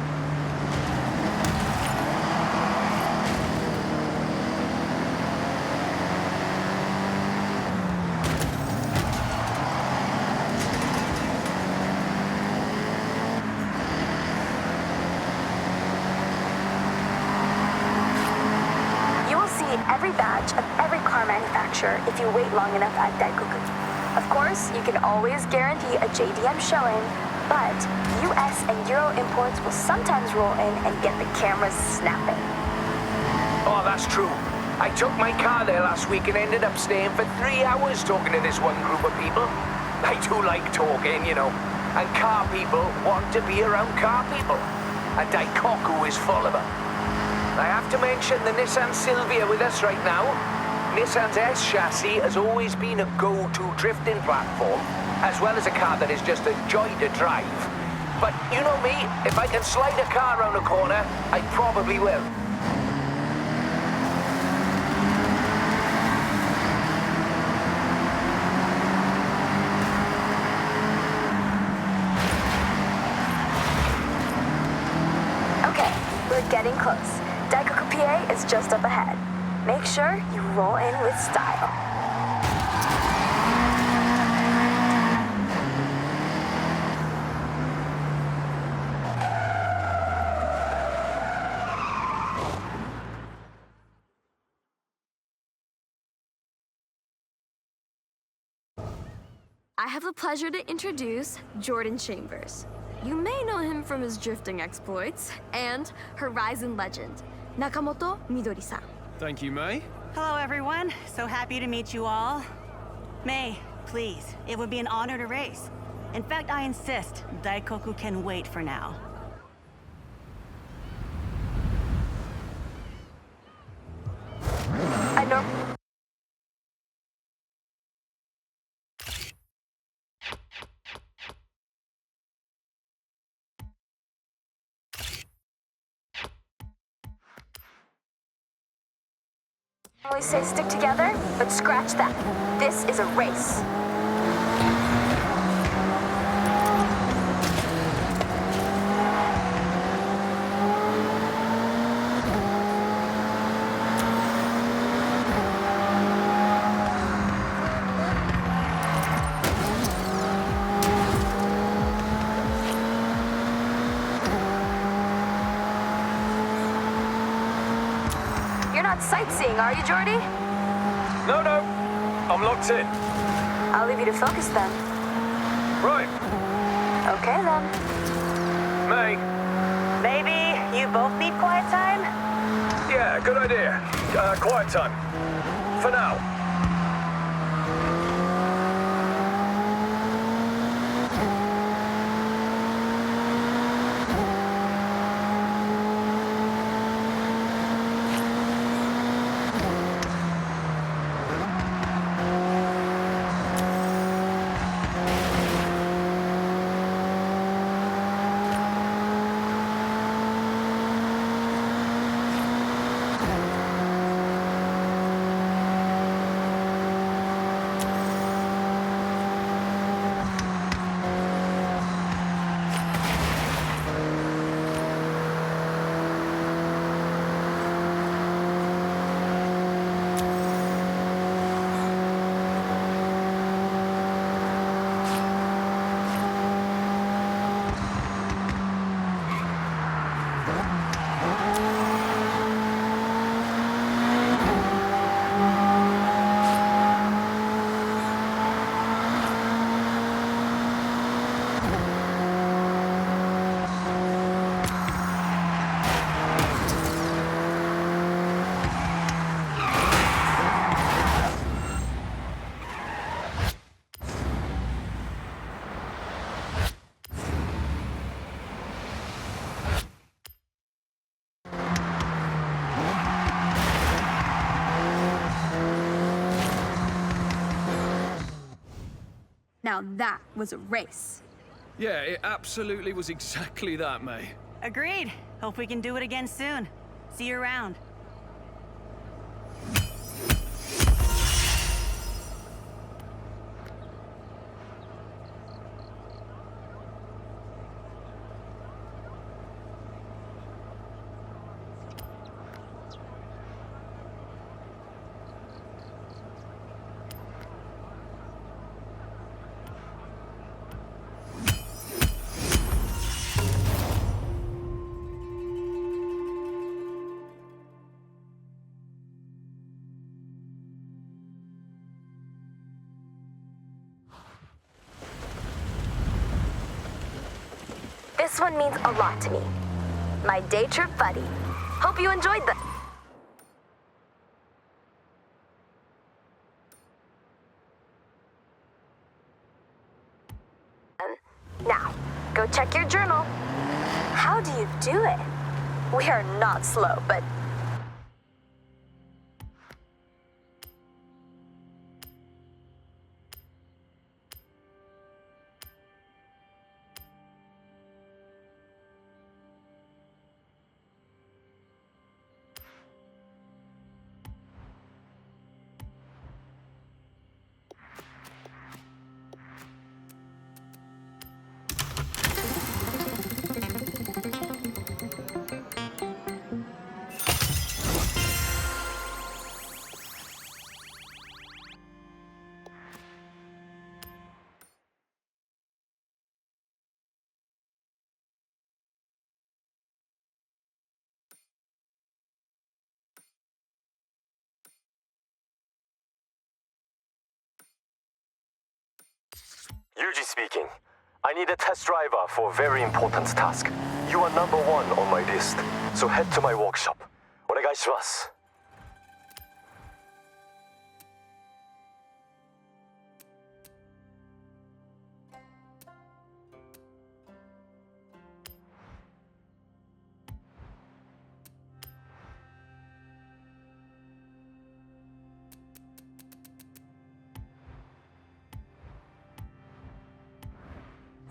Every badge of every car manufacturer if you wait long enough at Daikoku. Of course, you can always guarantee a JDM showing, but US and Euro imports will sometimes roll in and get the cameras snapping. Oh, that's true. I took my car there last week and ended up staying for 3 hours talking to this one group of people. I do like talking, you know, and car people want to be around car people, and Daikoku is full of them. I have to mention the Nissan Silvia with us right now. Nissan's S chassis has always been a go-to drifting platform, as well as a car that is just a joy to drive. But you know me, if I can slide a car around a corner, I probably will. Okay, we're getting close. Daikoku PA is just up ahead. Make sure you roll in with style. I have the pleasure to introduce Jordan Chambers. You may know him from his drifting exploits and Horizon legend, Nakamoto Midori-san. Thank you, May. Hello, everyone. So happy to meet you all. May, please, it would be an honor to race. In fact, I insist, Daikoku can wait for now. I know. I always say stick together, but scratch that. This is a race. You're not sightseeing, are you, Jordy? No, I'm locked in. I'll leave you to focus then. Right, Okay then. May. Maybe you both need quiet time? Yeah, good idea. Quiet time. For now. Now that was a race. Yeah, it absolutely was exactly that, May. Agreed. Hope we can do it again soon. See you around. This one means a lot to me. My day trip buddy. Hope you enjoyed the... Now, go check your journal. How do you do it? We are not slow, but... Yuji speaking. I need a test driver for a very important task. You are number one on my list, so head to my workshop. お願いします。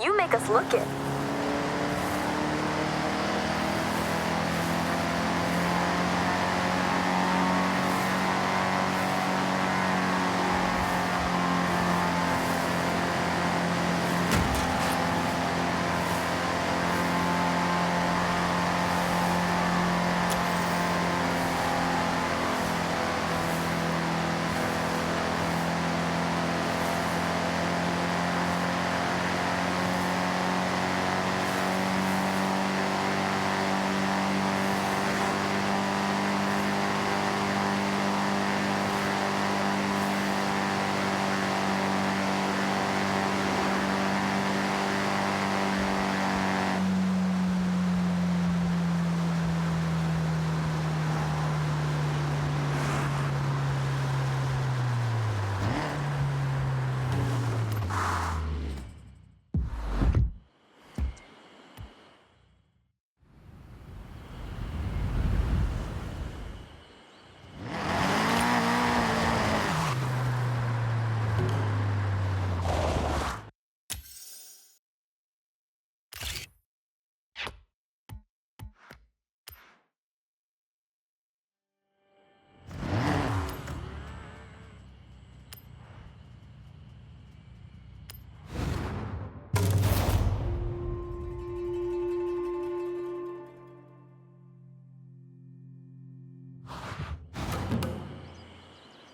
You make us look it.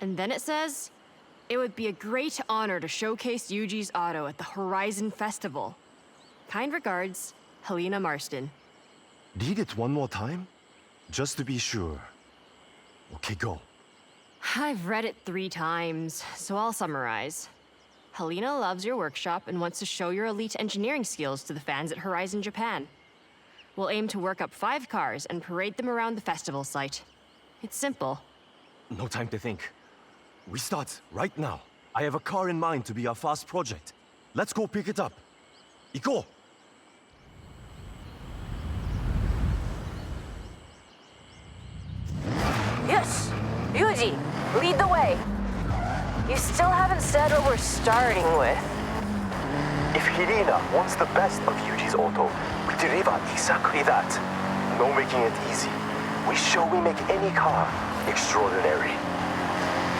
And then it says, it would be a great honor to showcase Yuji's auto at the Horizon Festival. Kind regards, Helena Marston. Read it one more time, just to be sure. Okay, go. I've read it 3 times, so I'll summarize. Helena loves your workshop and wants to show your elite engineering skills to the fans at Horizon Japan. We'll aim to work up 5 cars and parade them around the festival site. It's simple. No time to think. We start right now. I have a car in mind to be our fast project. Let's go pick it up. 行こう! Yes! Yuji, lead the way. You still haven't said what we're starting with. Hirina wants the best of Yuji's auto, we deliver exactly that. No making it easy. We show we make any car extraordinary.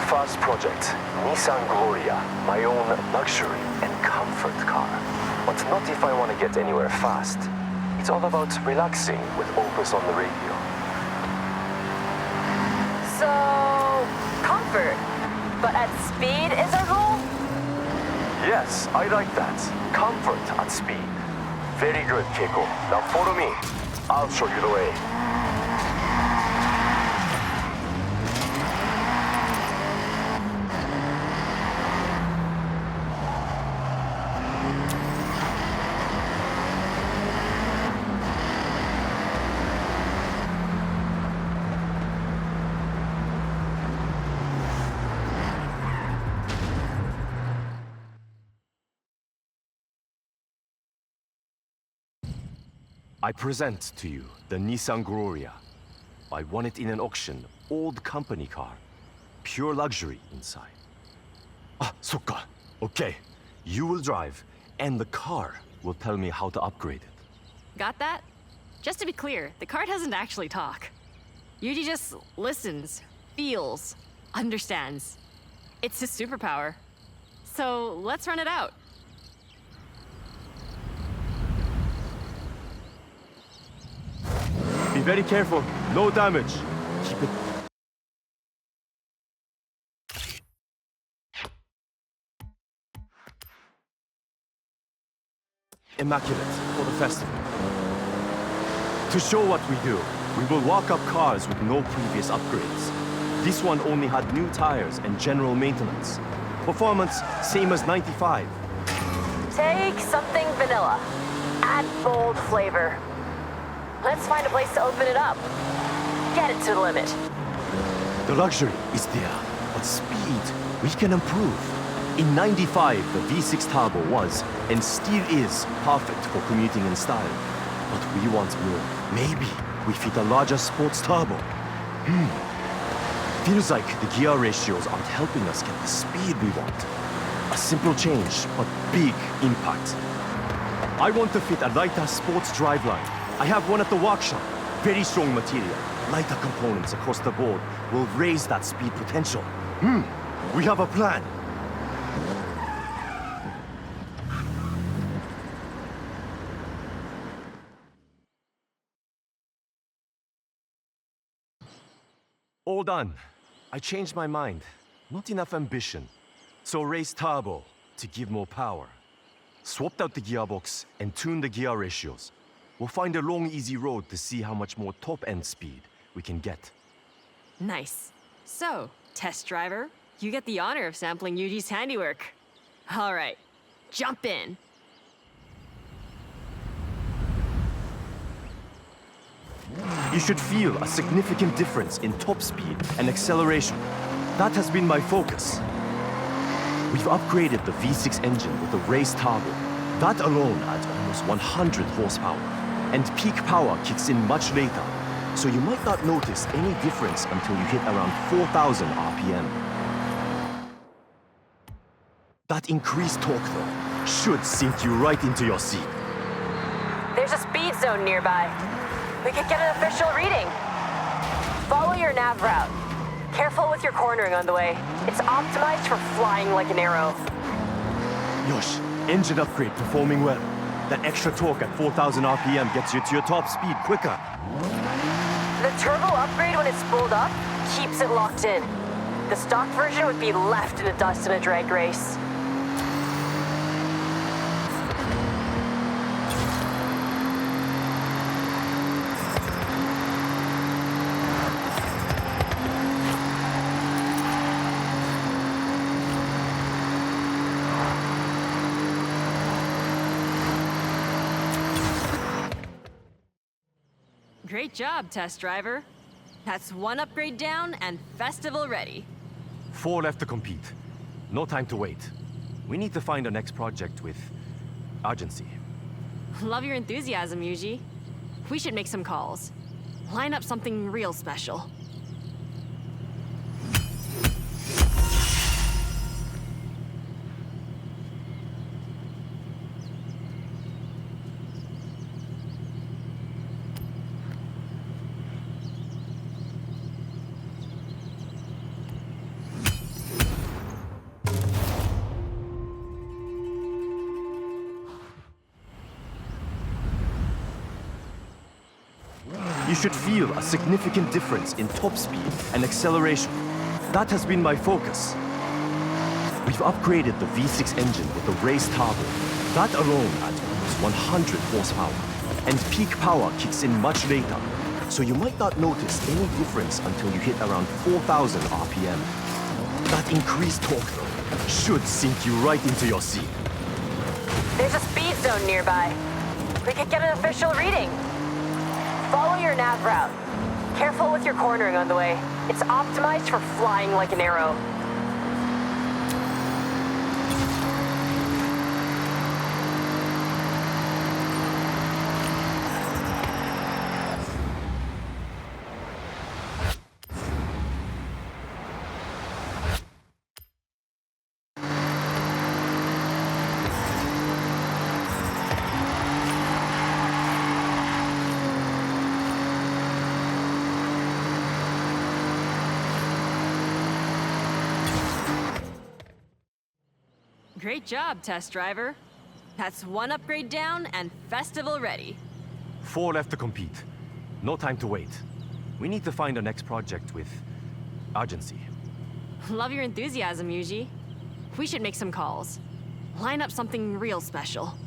First project, Nissan Gloria, my own luxury and comfort car. But not if I want to get anywhere fast. It's all about relaxing with Opus on the radio. So, comfort. But at speed is our goal? Yes, I like that. Comfort at speed. Very good, Keiko. Now follow me. I'll show you the way. I present to you the Nissan Gloria. I won it in an auction, old company car. Pure luxury inside. Ah, Sokka. Okay. You will drive, and the car will tell me how to upgrade it. Got that? Just to be clear, the car doesn't actually talk. Yuji just listens, feels, understands. It's his superpower. So let's run it out. Be very careful. No damage. Keep it. Immaculate for the festival. To show what we do, we will walk up cars with no previous upgrades. This one only had new tires and general maintenance. Performance, same as 95. Take something vanilla. Add bold flavor. Let's find a place to open it up. Get it to the limit. The luxury is there, but speed, we can improve. In 95, the V6 turbo was, and still is, perfect for commuting in style. But we want more. Maybe we fit a larger sports turbo. Feels like the gear ratios aren't helping us get the speed we want. A simple change, but big impact. I want to fit a lighter sports driveline. I have one at the workshop. Very strong material. Lighter components across the board will raise that speed potential. We have a plan. All done. I changed my mind. Not enough ambition. So raise turbo to give more power. Swapped out the gearbox and tuned the gear ratios. We'll find a long, easy road to see how much more top-end speed we can get. Nice. So, test driver, you get the honor of sampling Yuji's handiwork. All right, jump in. You should feel a significant difference in top speed and acceleration. That has been my focus. We've upgraded the V6 engine with a race turbo. That alone adds almost 100 horsepower. And peak power kicks in much later, so you might not notice any difference until you hit around 4,000 RPM. That increased torque, though, should sink you right into your seat. There's a speed zone nearby. We could get an official reading. Follow your nav route. Careful with your cornering on the way. It's optimized for flying like an arrow. Yosh, engine upgrade performing well. That extra torque at 4,000 RPM gets you to your top speed quicker. The turbo upgrade when it's spooled up keeps it locked in. The stock version would be left in the dust in a drag race. Great job, test driver. That's one upgrade down and festival ready. 4 left to compete. No time to wait. We need to find our next project with urgency. Love your enthusiasm, Yuji. We should make some calls. Line up something real special. You should feel a significant difference in top speed and acceleration. That has been my focus. We've upgraded the V6 engine with the race turbo. That alone adds almost 100 horsepower. And peak power kicks in much later, so you might not notice any difference until you hit around 4,000 RPM. That increased torque, though, should sink you right into your seat. There's a speed zone nearby. We could get an official reading. Follow your nav route. Careful with your cornering on the way. It's optimized for flying like an arrow. Great job, test driver. That's one upgrade down and festival ready. 4 left to compete. No time to wait. We need to find our next project with urgency. Love your enthusiasm, Yuji. We should make some calls. Line up something real special.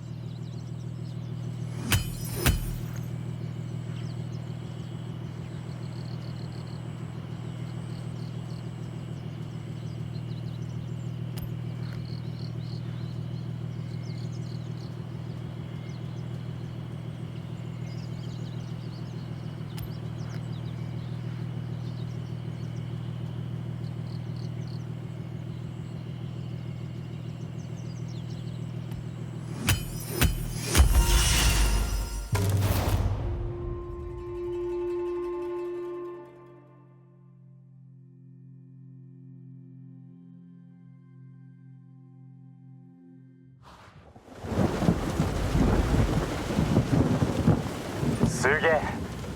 Suge,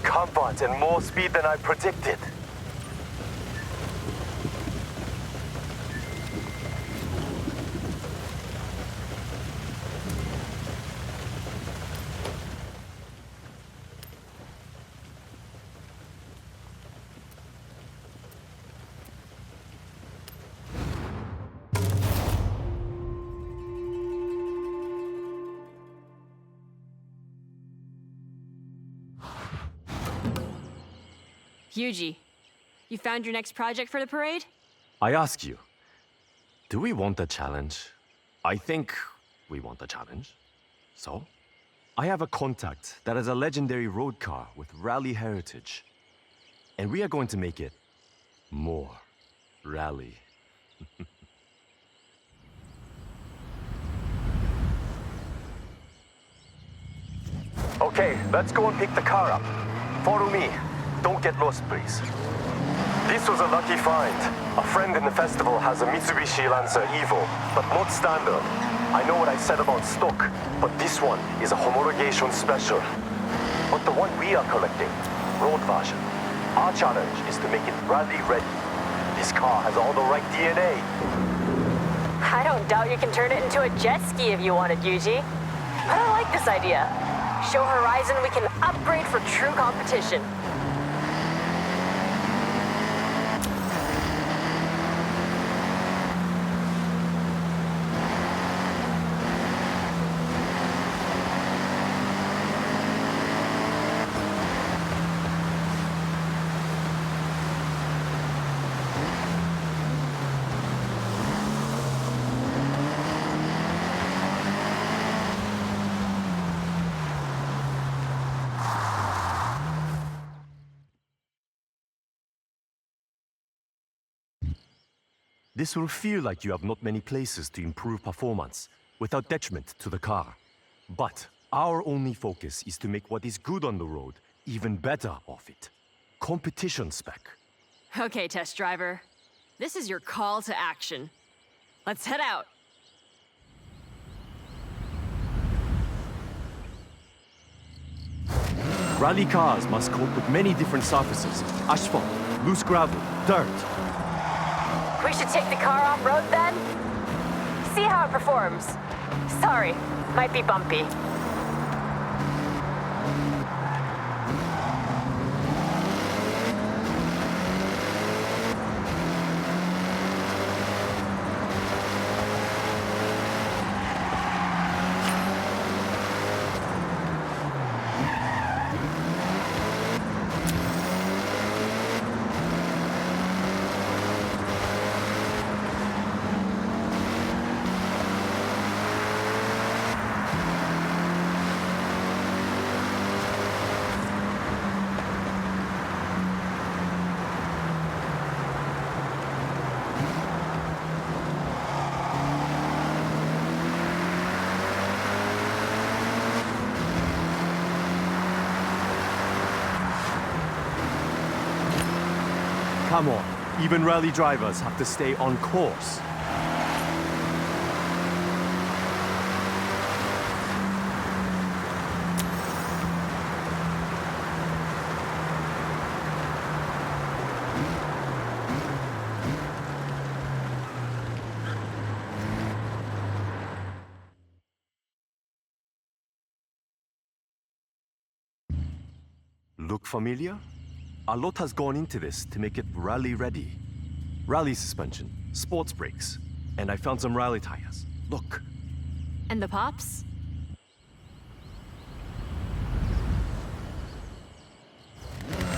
comfort and more speed than I predicted. Yuji, you found your next project for the parade? I ask you, do we want a challenge? I think we want a challenge. So? I have a contact that has a legendary road car with rally heritage. And we are going to make it more rally. Okay, let's go and pick the car up. Follow me. Don't get lost, please. This was a lucky find. A friend in the festival has a Mitsubishi Lancer Evo, but not standard. I know what I said about stock, but this one is a homologation special. But the one we are collecting, road version, our challenge is to make it rally ready. This car has all the right DNA. I don't doubt you can turn it into a jet ski if you wanted, Yuji. But I like this idea. Show Horizon we can upgrade for true competition. This will feel like you have not many places to improve performance without detriment to the car. But our only focus is to make what is good on the road even better off it. Competition spec. Okay, test driver. This is your call to action. Let's head out. Rally cars must cope with many different surfaces. Asphalt, loose gravel, dirt. We should take the car off-road then? See how it performs. Sorry, might be bumpy. Come on. Even rally drivers have to stay on course. Look familiar? A lot has gone into this to make it rally ready. Rally suspension, sports brakes, and I found some rally tires. Look. And the pops?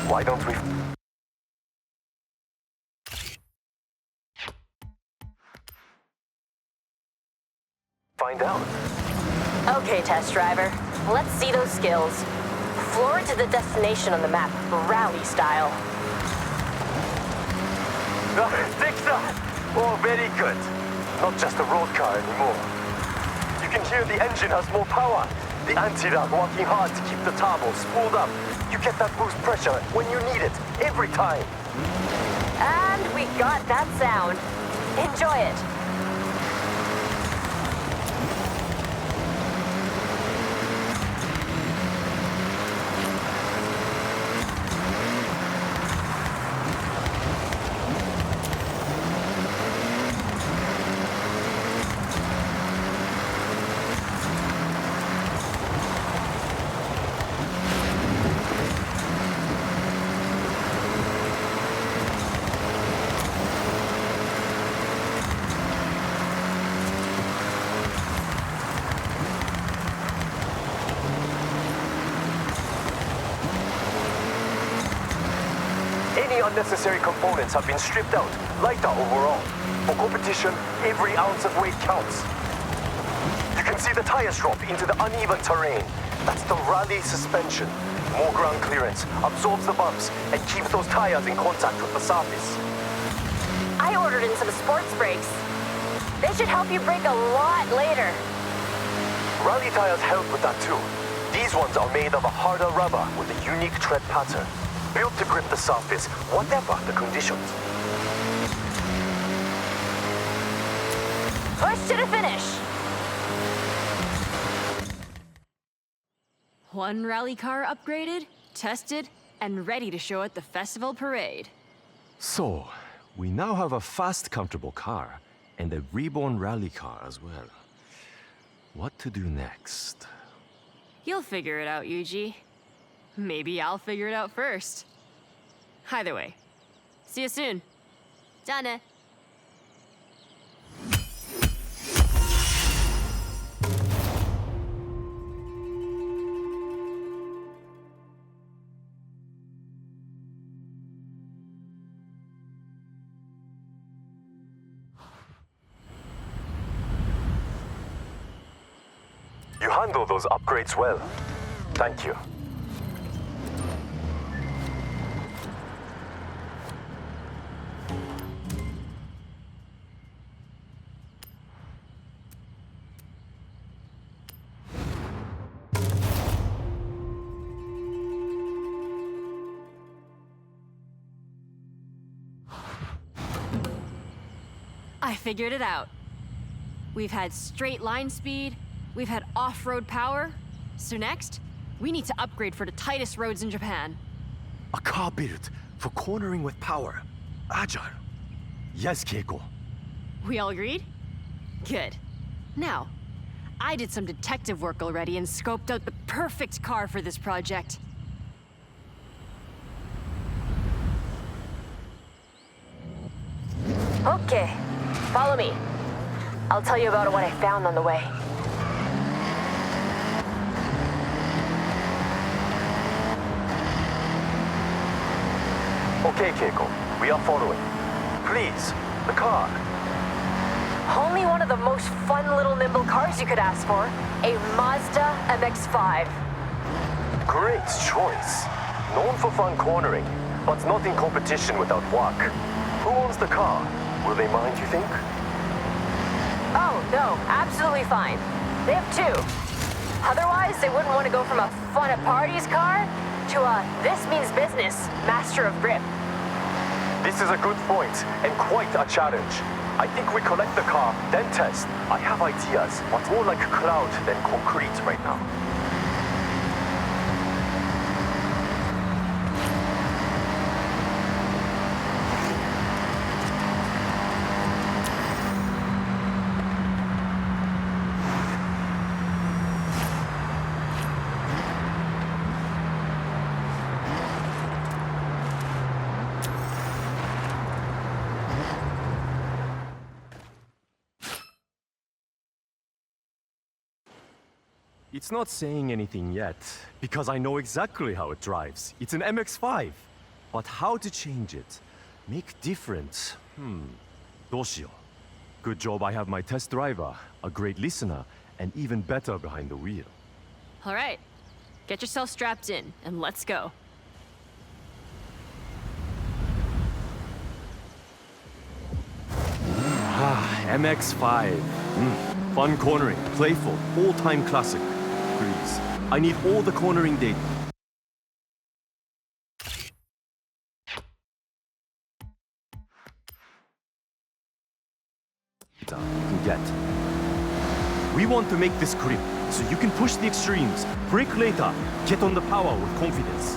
Why don't we... find out? Okay, test driver. Let's see those skills. Floor it to the destination on the map, rally style. Dixon! Oh, very good. Not just a road car anymore. You can hear the engine has more power. The anti-rock working hard to keep the turbo spooled up. You get that boost pressure when you need it, every time. And we got that sound. Enjoy it. Any unnecessary components have been stripped out, lighter overall. For competition, every ounce of weight counts. You can see the tires drop into the uneven terrain. That's the rally suspension. More ground clearance, absorbs the bumps, and keeps those tires in contact with the surface. I ordered in some sports brakes. They should help you brake a lot later. Rally tires help with that too. These ones are made of a harder rubber with a unique tread pattern, built to grip the surface, whatever the conditions. Push to the finish. One rally car upgraded, tested, and ready to show at the festival parade. So, we now have a fast, comfortable car, and a reborn rally car as well. What to do next? You'll figure it out, Yuji. Maybe I'll figure it out first. Either way, see you soon. じゃあね. You handle those upgrades well. Thank you. I figured it out. We've had straight line speed, we've had off-road power, so next, we need to upgrade for the tightest roads in Japan. A car built for cornering with power. Agile. Yes, Keiko. We all agreed? Good. Now, I did some detective work already and scoped out the perfect car for this project. Okay, follow me. I'll tell you about what I found on the way. Okay, Keiko, we are following. Please, the car. Only one of the most fun little nimble cars you could ask for. A Mazda MX-5. Great choice. Known for fun cornering, but not in competition without work. Who owns the car? Will they mind, you think? Oh, no, absolutely fine. They have two. Otherwise, they wouldn't want to go from a fun at parties car to a this means business master of grip. This is a good point and quite a challenge. I think we collect the car, then test. I have ideas, but more like cloud than concrete right now. It's not saying anything yet, because I know exactly how it drives. It's an MX-5. But how to change it? Make different? どうしよう. Good job I have my test driver, a great listener, and even better behind the wheel. All right, get yourself strapped in and let's go. MX-5. Fun cornering, playful, all-time classic. Please, I need all the cornering data. You can get. We want to make this grip, so you can push the extremes, brake later, get on the power with confidence.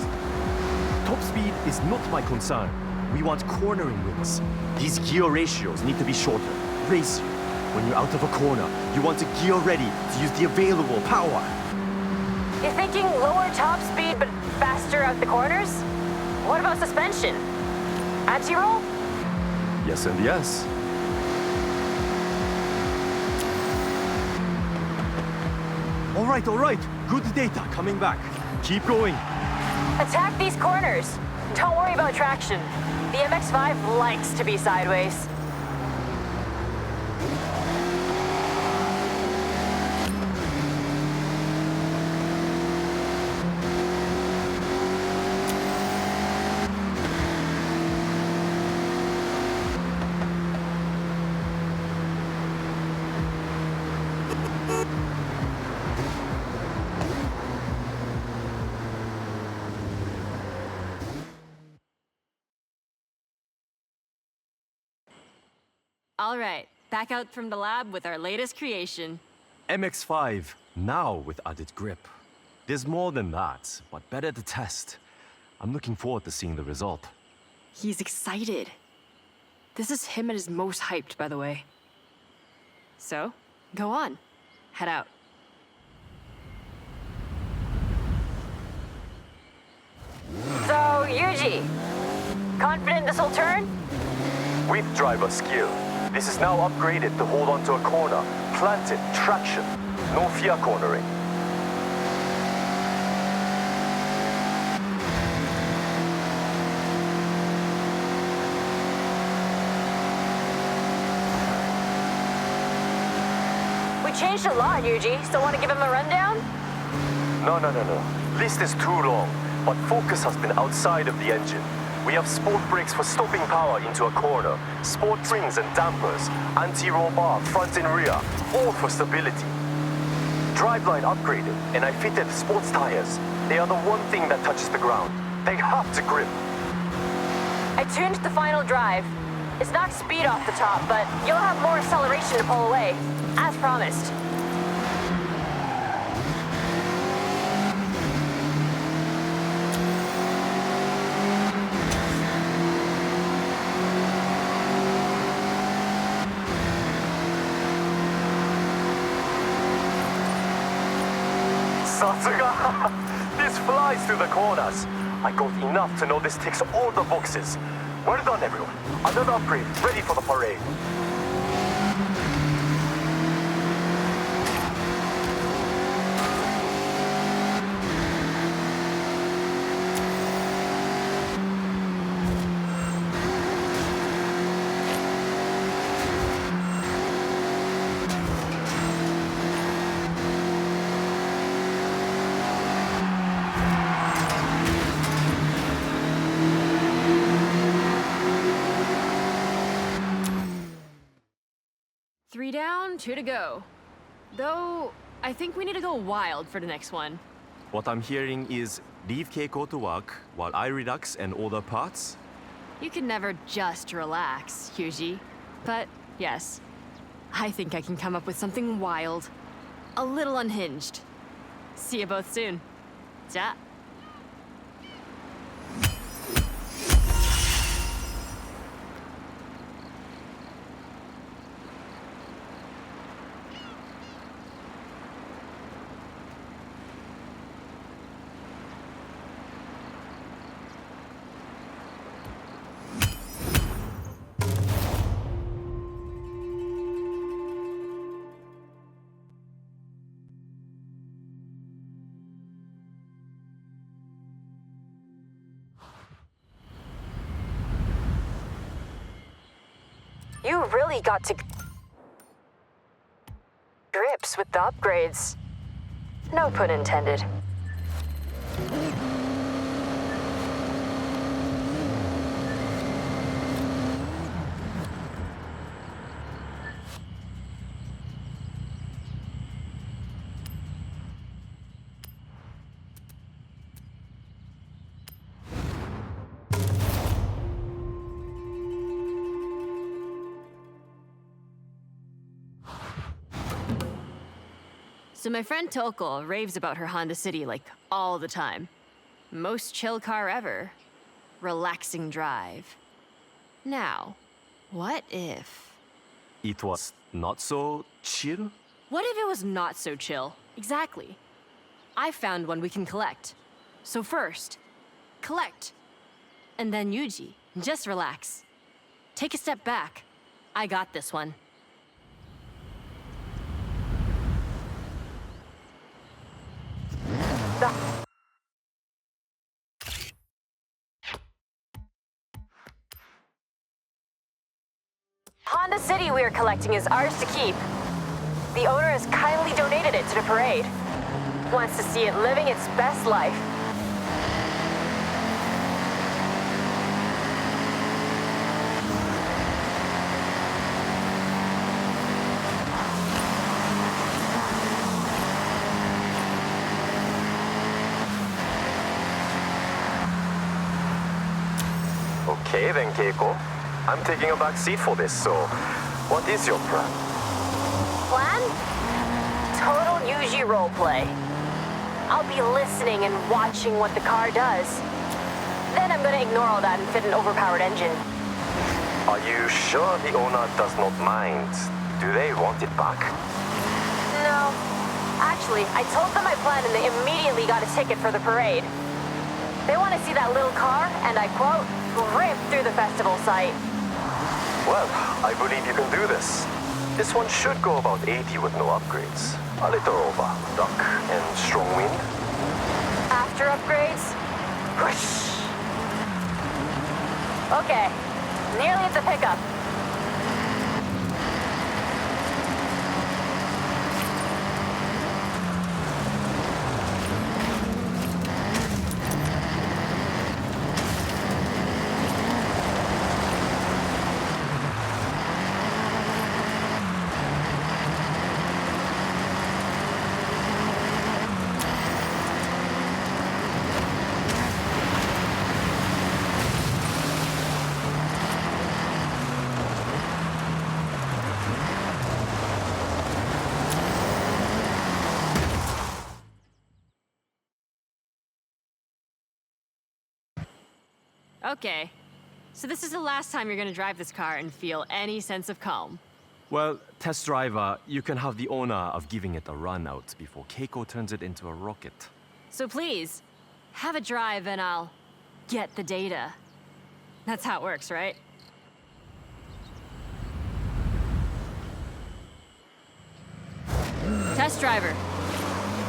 Top speed is not my concern. We want cornering wins. These gear ratios need to be shorter. Race you. When you're out of a corner, you want to gear ready to use the available power. You're thinking lower top speed but faster out the corners? What about suspension? Anti-roll? Yes and yes. All right. Good data coming back. Keep going. Attack these corners. Don't worry about traction. The MX-5 likes to be sideways. All right, back out from the lab with our latest creation. MX-5, now with added grip. There's more than that, but better to test. I'm looking forward to seeing the result. He's excited. This is him at his most hyped, by the way. So, go on. Head out. So, Yuji, confident this'll turn? With driver skill, this is now upgraded to hold onto a corner, planted, traction, no fear cornering. We changed a lot, Yuji. Still want to give him a rundown? No. List is too long, but focus has been outside of the engine. We have sport brakes for stopping power into a corner, sport rings and dampers, anti-roll bar front and rear, all for stability. Driveline upgraded, and I fitted sports tires. They are the one thing that touches the ground. They have to grip. I tuned the final drive. It's knocked speed off the top, but you'll have more acceleration to pull away, as promised. Satsuga! This flies through the corners. I got enough to know this ticks all the boxes. Well done, everyone. Another upgrade, ready for the parade. Three down, two to go. Though, I think we need to go wild for the next one. What I'm hearing is leave Keiko to work while I relax and order parts. You can never just relax, Yuji. But yes, I think I can come up with something wild. A little unhinged. See you both soon. Ja. You really got to grips with the upgrades. No pun intended. So my friend Toko raves about her Honda City like all the time. Most chill car ever. Relaxing drive. Now, what if... It was not so chill? What if it was not so chill? Exactly. I found one we can collect. So first, collect. And then Yuji, just relax. Take a step back. I got this one. Honda City we are collecting is ours to keep. The owner has kindly donated it to the parade. Wants to see it living its best life. Okay then, Keiko. I'm taking a back seat for this, so what is your plan? Plan? Total Yuji roleplay. I'll be listening and watching what the car does. Then I'm gonna ignore all that and fit an overpowered engine. Are you sure the owner does not mind? Do they want it back? No. Actually, I told them my plan and they immediately got a ticket for the parade. They want to see that little car, and I quote, rip through the festival site. Well, I believe you can do this. This one should go about 80 with no upgrades. A little over duck and strong wind. After upgrades? Whoosh. Okay, nearly at the pickup. Okay. So this is the last time you're gonna drive this car and feel any sense of calm. Well, test driver, you can have the honor of giving it a run out before Keiko turns it into a rocket. So please, have a drive and I'll get the data. That's how it works, right? Test driver.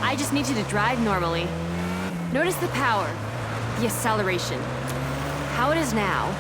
I just need you to drive normally. Notice the power, the acceleration, how it is now.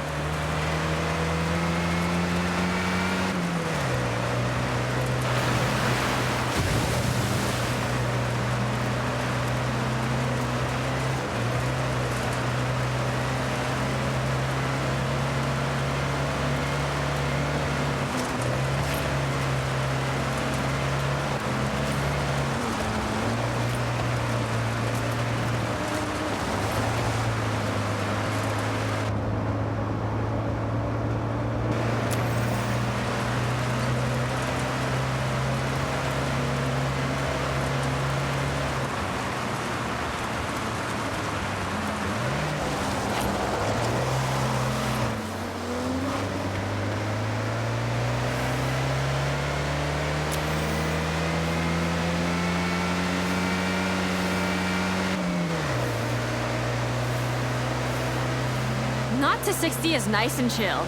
Not to 60 is nice and chill.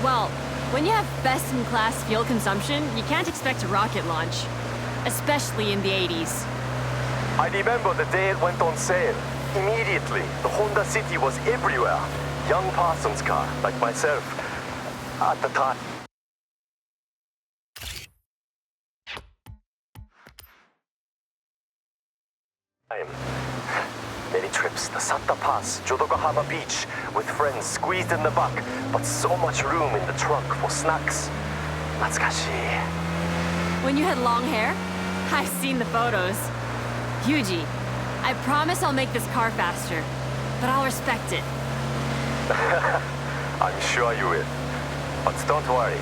Well, when you have best-in-class fuel consumption, you can't expect a rocket launch. Especially in the 80s. I remember the day it went on sale. Immediately, the Honda City was everywhere. Young Parsons' car, like myself. At the time. Many trips, the Satta Pass, Jodoga Harbor Beach, with friends squeezed in the back, but so much room in the trunk for snacks. Natsukashi. When you had long hair? I've seen the photos. Yuji, I promise I'll make this car faster, but I'll respect it. I'm sure you will. But don't worry.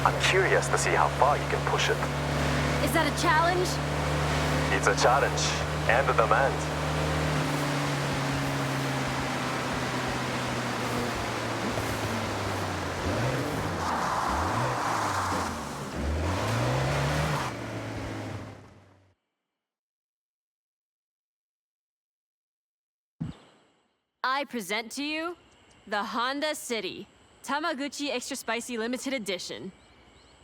I'm curious to see how far you can push it. Is that a challenge? It's a challenge and a demand. I present to you the Honda City Tamaguchi Extra Spicy Limited Edition.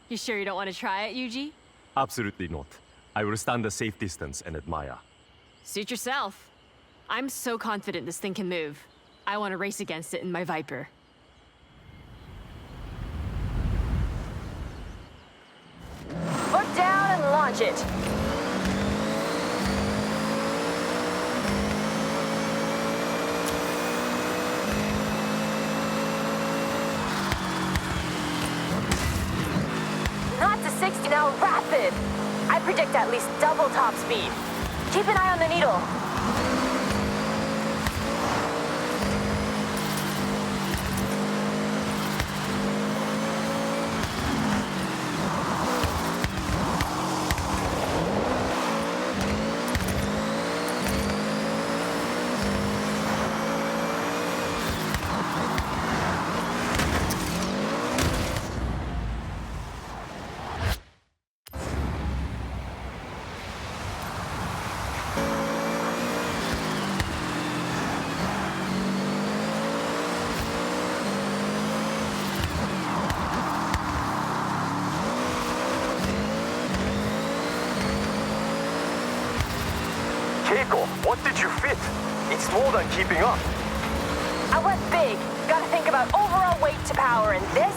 You sure you don't want to try it, Yuji? Absolutely not. I will stand a safe distance and admire. Suit yourself. I'm so confident this thing can move. I want to race against it in my Viper. Foot down and launch it. Not to 60 now, rapid. I predict at least double top speed. Keep an eye on the needle. Keiko, what did you fit? It's more than keeping up. I went big. Gotta think about overall weight to power, and this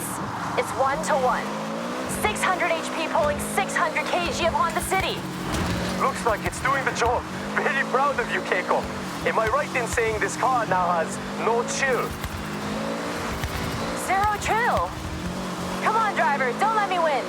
is 1-to-1. 600 HP pulling 600 kg of Honda City. Looks like it's doing the job. Very proud of you, Keiko. Am I right in saying this car now has no chill? Zero chill. Come on, driver, don't let me win.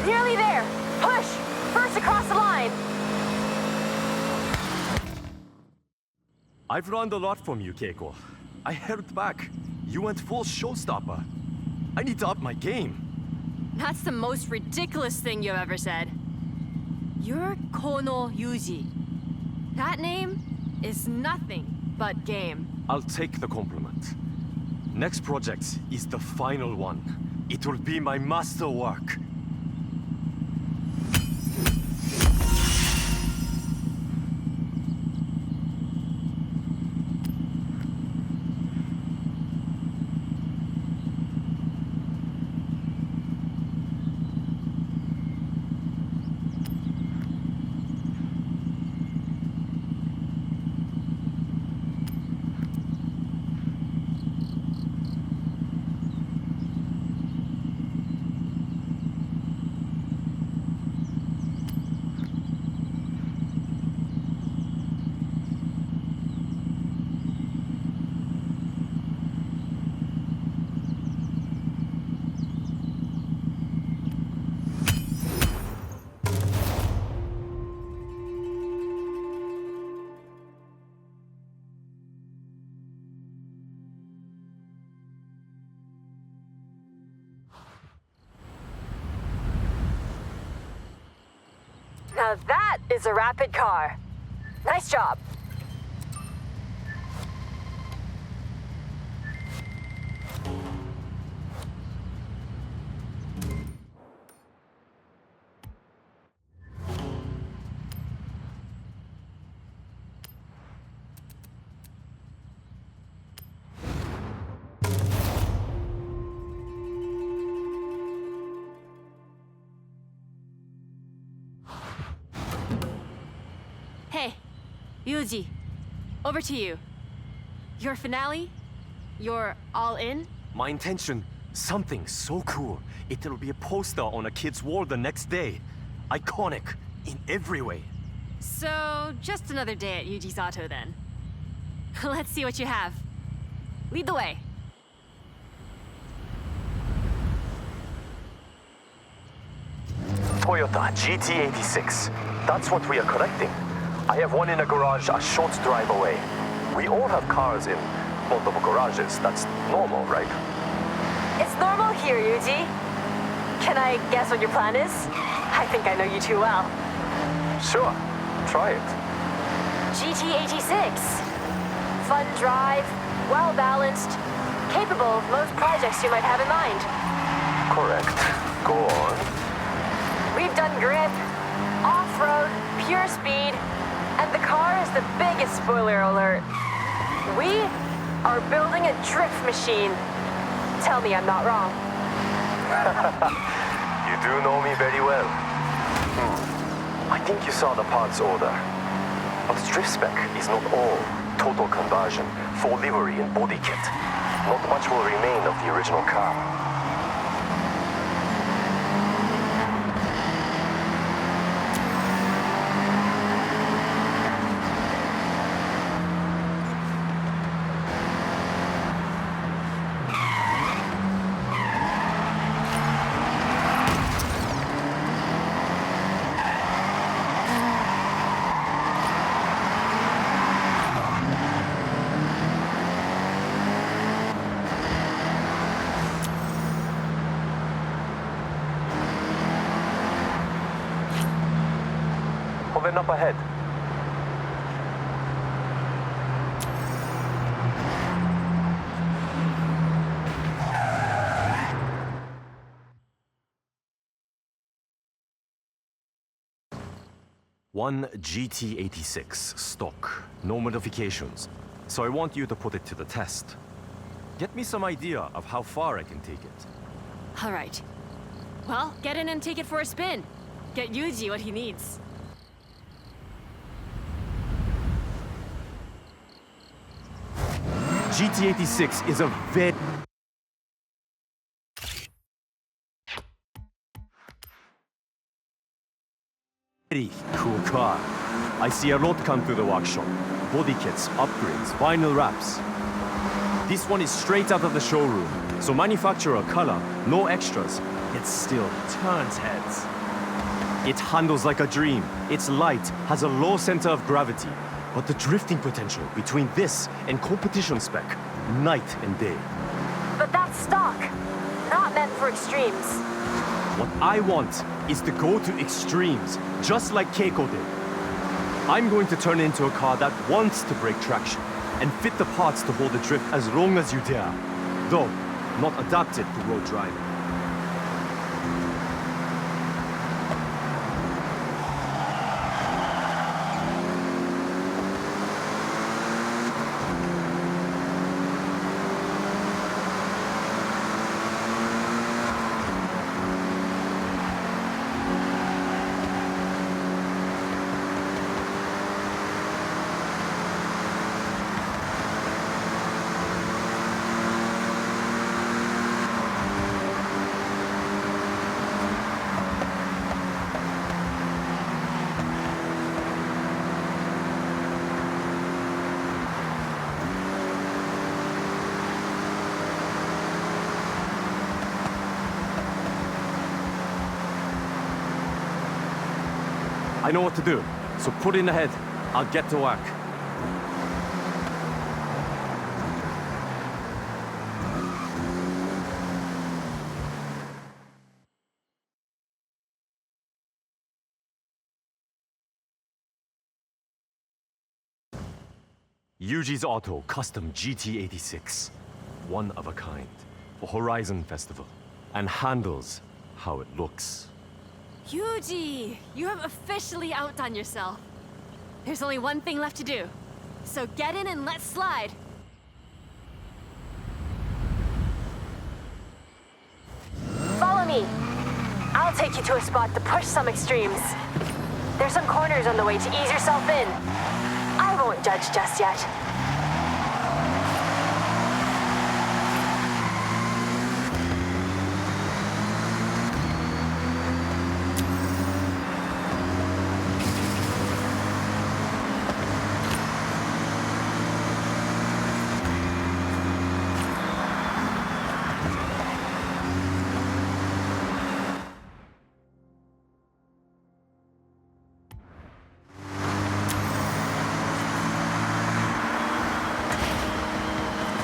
Nearly there. Push. First across the line. I've learned a lot from you, Keiko. I held back. You went full showstopper. I need to up my game. That's the most ridiculous thing you've ever said. You're Kono Yuji. That name is nothing but game. I'll take the compliment. Next project is the final one. It will be my masterwork. Now that is a rapid car. Nice job. Hey, Yuji, over to you. Your finale? You're all in? My intention, something so cool. It'll be a poster on a kid's wall the next day. Iconic in every way. So, just another day at Yuji's Auto then. Let's see what you have. Lead the way. Toyota GT86. That's what we are collecting. I have one in a garage a short drive away. We all have cars in multiple garages. That's normal, right? It's normal here, Yuji. Can I guess what your plan is? I think I know you too well. Sure. Try it. GT86. Fun drive, well-balanced, capable of most projects you might have in mind. Correct. Go on. We've done grip, off-road, pure speed, and the car is the biggest spoiler alert. We are building a drift machine. Tell me I'm not wrong. You do know me very well. I think you saw the parts order. But drift spec is not all. Total conversion, full livery and body kit. Not much will remain of the original car. Then up ahead. One GT86 stock, no modifications. So I want you to put it to the test. Get me some idea of how far I can take it. All right. Well, get in and take it for a spin. Get Yuji what he needs. GT86 is a very cool car. I see a lot come through the workshop. Body kits, upgrades, vinyl wraps. This one is straight out of the showroom. So manufacturer color, no extras. It still turns heads. It handles like a dream. It's light, has a low center of gravity. But the drifting potential between this and competition spec, night and day. But that's stock, not meant for extremes. What I want is to go to extremes, just like Keiko did. I'm going to turn it into a car that wants to break traction and fit the parts to hold the drift as long as you dare. Though, not adapted to road driving. I know what to do, so put in ahead. I'll get to work. Yuji's Auto Custom GT86. One of a kind. For Horizon Festival. And handles how it looks. Yuji, you have officially outdone yourself. There's only one thing left to do. So get in and let's slide. Follow me. I'll take you to a spot to push some extremes. There's some corners on the way to ease yourself in. I won't judge just yet.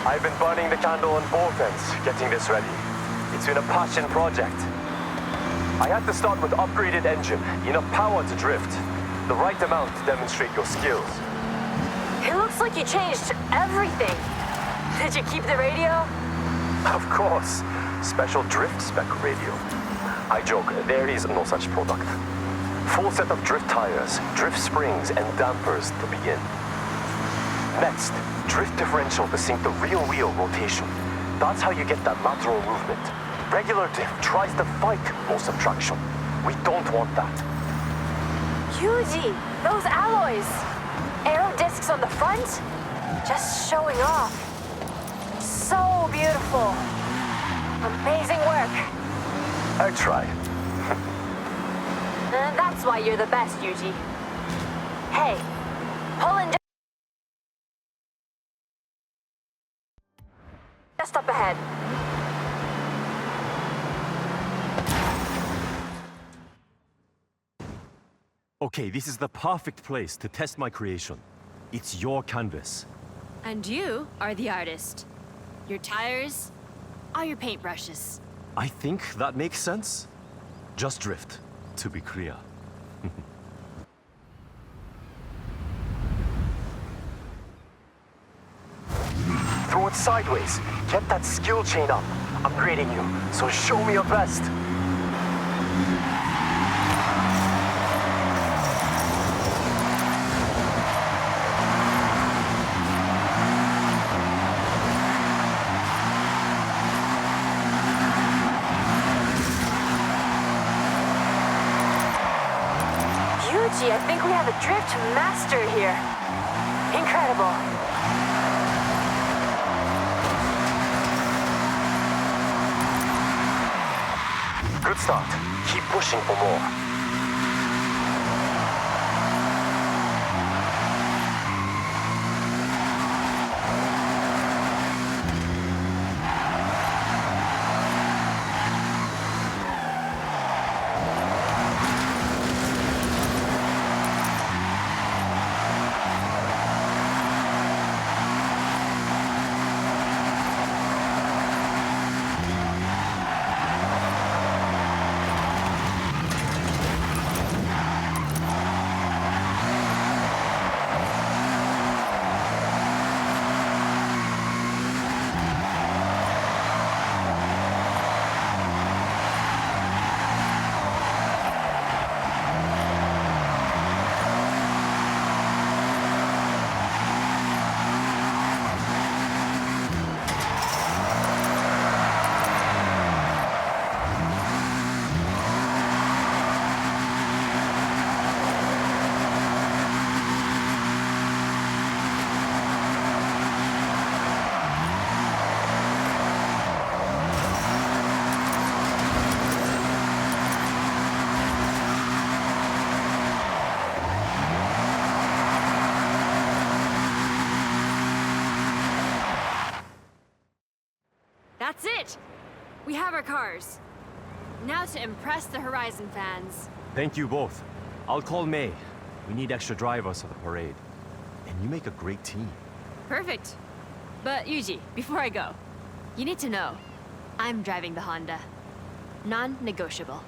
I've been burning the candle on both ends, getting this ready. It's been a passion project. I had to start with upgraded engine, enough power to drift, the right amount to demonstrate your skills. It looks like you changed everything. Did you keep the radio? Of course, special drift spec radio. I joke, there is no such product. Full set of drift tires, drift springs, and dampers to begin. Next, drift differential to sync the real wheel rotation. That's how you get that lateral movement. Regular drift tries to fight most of traction. We don't want that. Yuji, those alloys. Aero discs on the front? Just showing off. So beautiful. Amazing work. I try. And that's why you're the best, Yuji. Hey, pull in just up ahead. Okay, this is the perfect place to test my creation. It's your canvas. And you are the artist. Your tires are your paintbrushes. I think that makes sense. Just drift, to be clear. Throw it sideways. Get that skill chain up. I'm grading you, so show me your best. Yuji, I think we have a drift master here. Incredible. Good start. Keep pushing for more. That's it! We have our cars. Now to impress the Horizon fans. Thank you both. I'll call May. We need extra drivers for the parade. And you make a great team. Perfect. But Yuji, before I go, you need to know, I'm driving the Honda. Non-negotiable.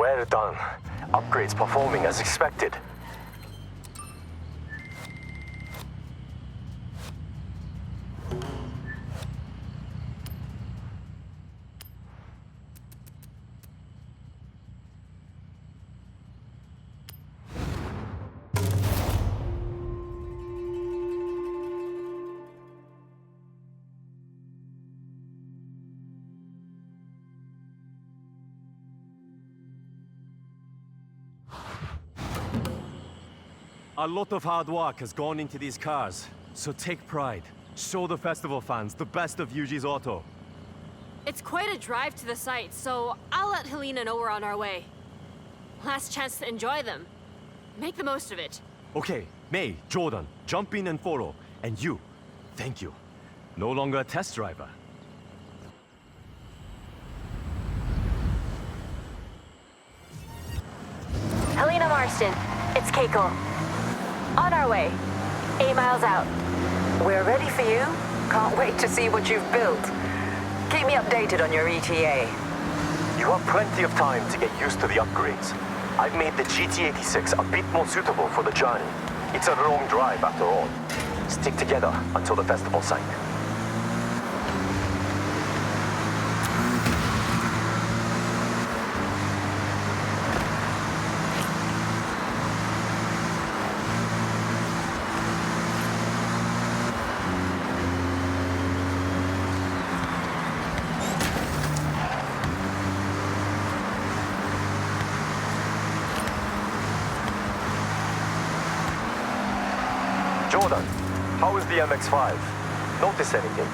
Well done. Upgrades performing as expected. A lot of hard work has gone into these cars, so take pride. Show the festival fans the best of Yuji's Auto. It's quite a drive to the site, so I'll let Helena know we're on our way. Last chance to enjoy them. Make the most of it. Okay, May, Jordan, jump in and follow. And you, thank you. No longer a test driver. Helena Marston, it's Keiko. On our way. 8 miles out. We're ready for you. Can't wait to see what you've built. Keep me updated on your ETA. You have plenty of time to get used to the upgrades. I've made the GT86 a bit more suitable for the journey. It's a long drive after all. Stick together until the festival site. Jordan, how is the MX-5? Notice anything?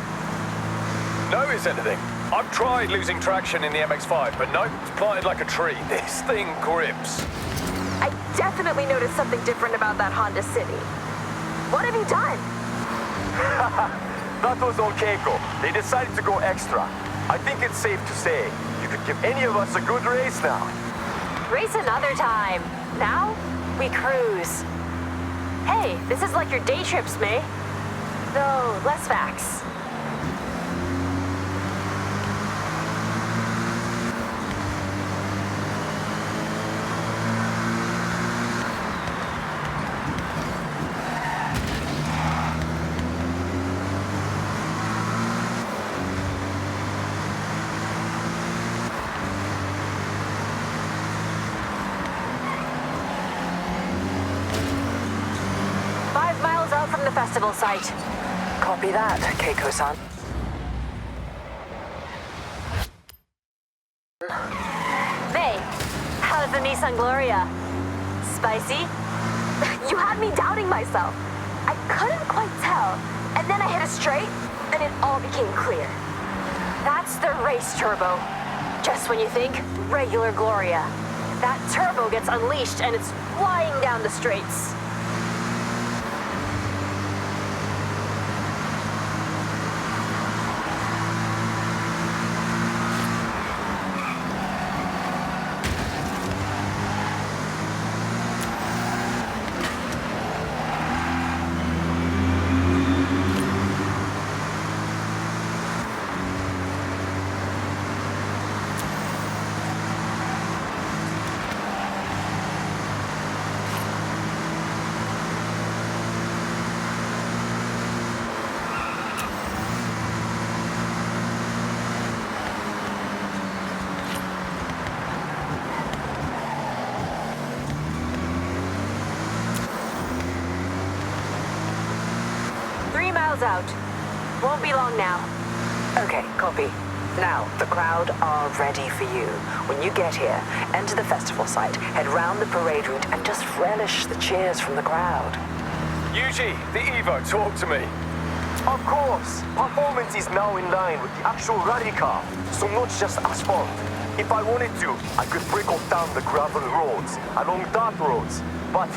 Notice anything? I've tried losing traction in the MX-5, but nope, it's planted like a tree. This thing grips. I definitely noticed something different about that Honda City. What have you done? That was on Keiko. They decided to go extra. I think it's safe to say you could give any of us a good race now. Race another time. Now, we cruise. Hey, this is like your day trips, May. Though, less facts. Festival site. Copy that, Keiko-san. May, how's the Nissan Gloria? Spicy? You had me doubting myself. I couldn't quite tell. And then I hit a straight, and it all became clear. That's the race turbo. Just when you think regular Gloria, that turbo gets unleashed and it's flying down the straights. Out. Won't be long now. Okay, copy. Now, the crowd are ready for you. When you get here, enter the festival site, head round the parade route, and just relish the cheers from the crowd. Yuji, the Evo, talk to me. Of course! Performance is now in line with the actual rally car, so not just asphalt. If I wanted to, I could trickle down the gravel roads, along dirt roads. But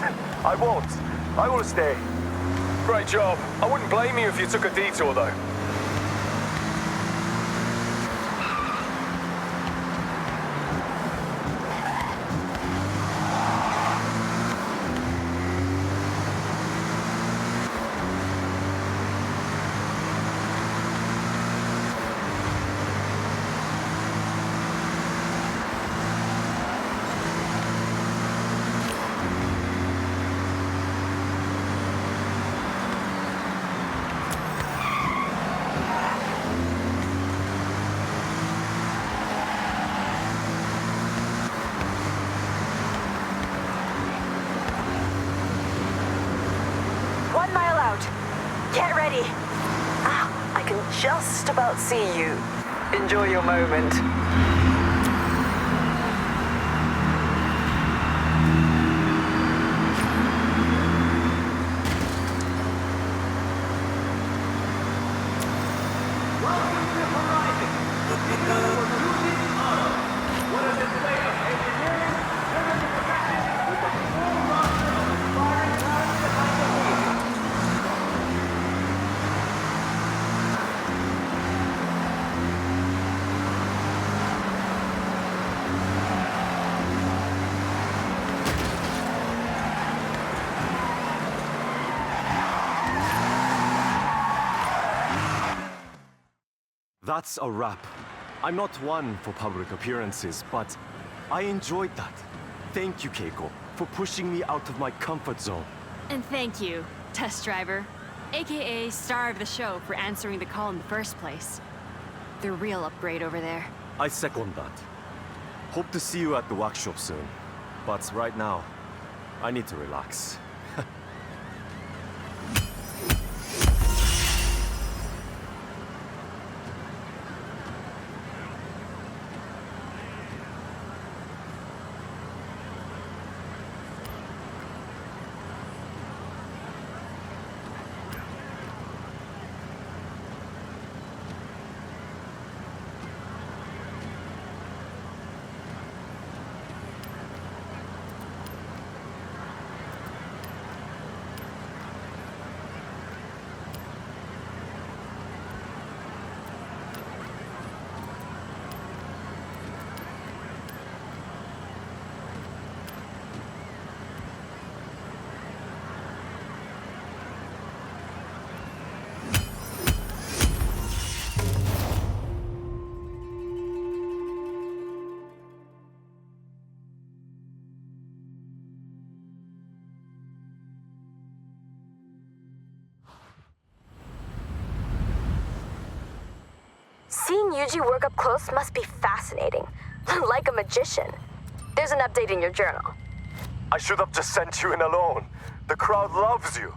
I won't. I will stay. Great job. I wouldn't blame you if you took a detour, though. out. Get ready. Ah, I can just about see you. Enjoy your moment. That's a wrap. I'm not one for public appearances, but I enjoyed that. Thank you, Keiko, for pushing me out of my comfort zone. And thank you, test driver, aka star of the show, for answering the call in the first place. The real upgrade over there. I second that. Hope to see you at the workshop soon. But right now, I need to relax. Seeing Yuji work up close must be fascinating. Like a magician. There's an update in your journal. I should have just sent you in alone. The crowd loves you.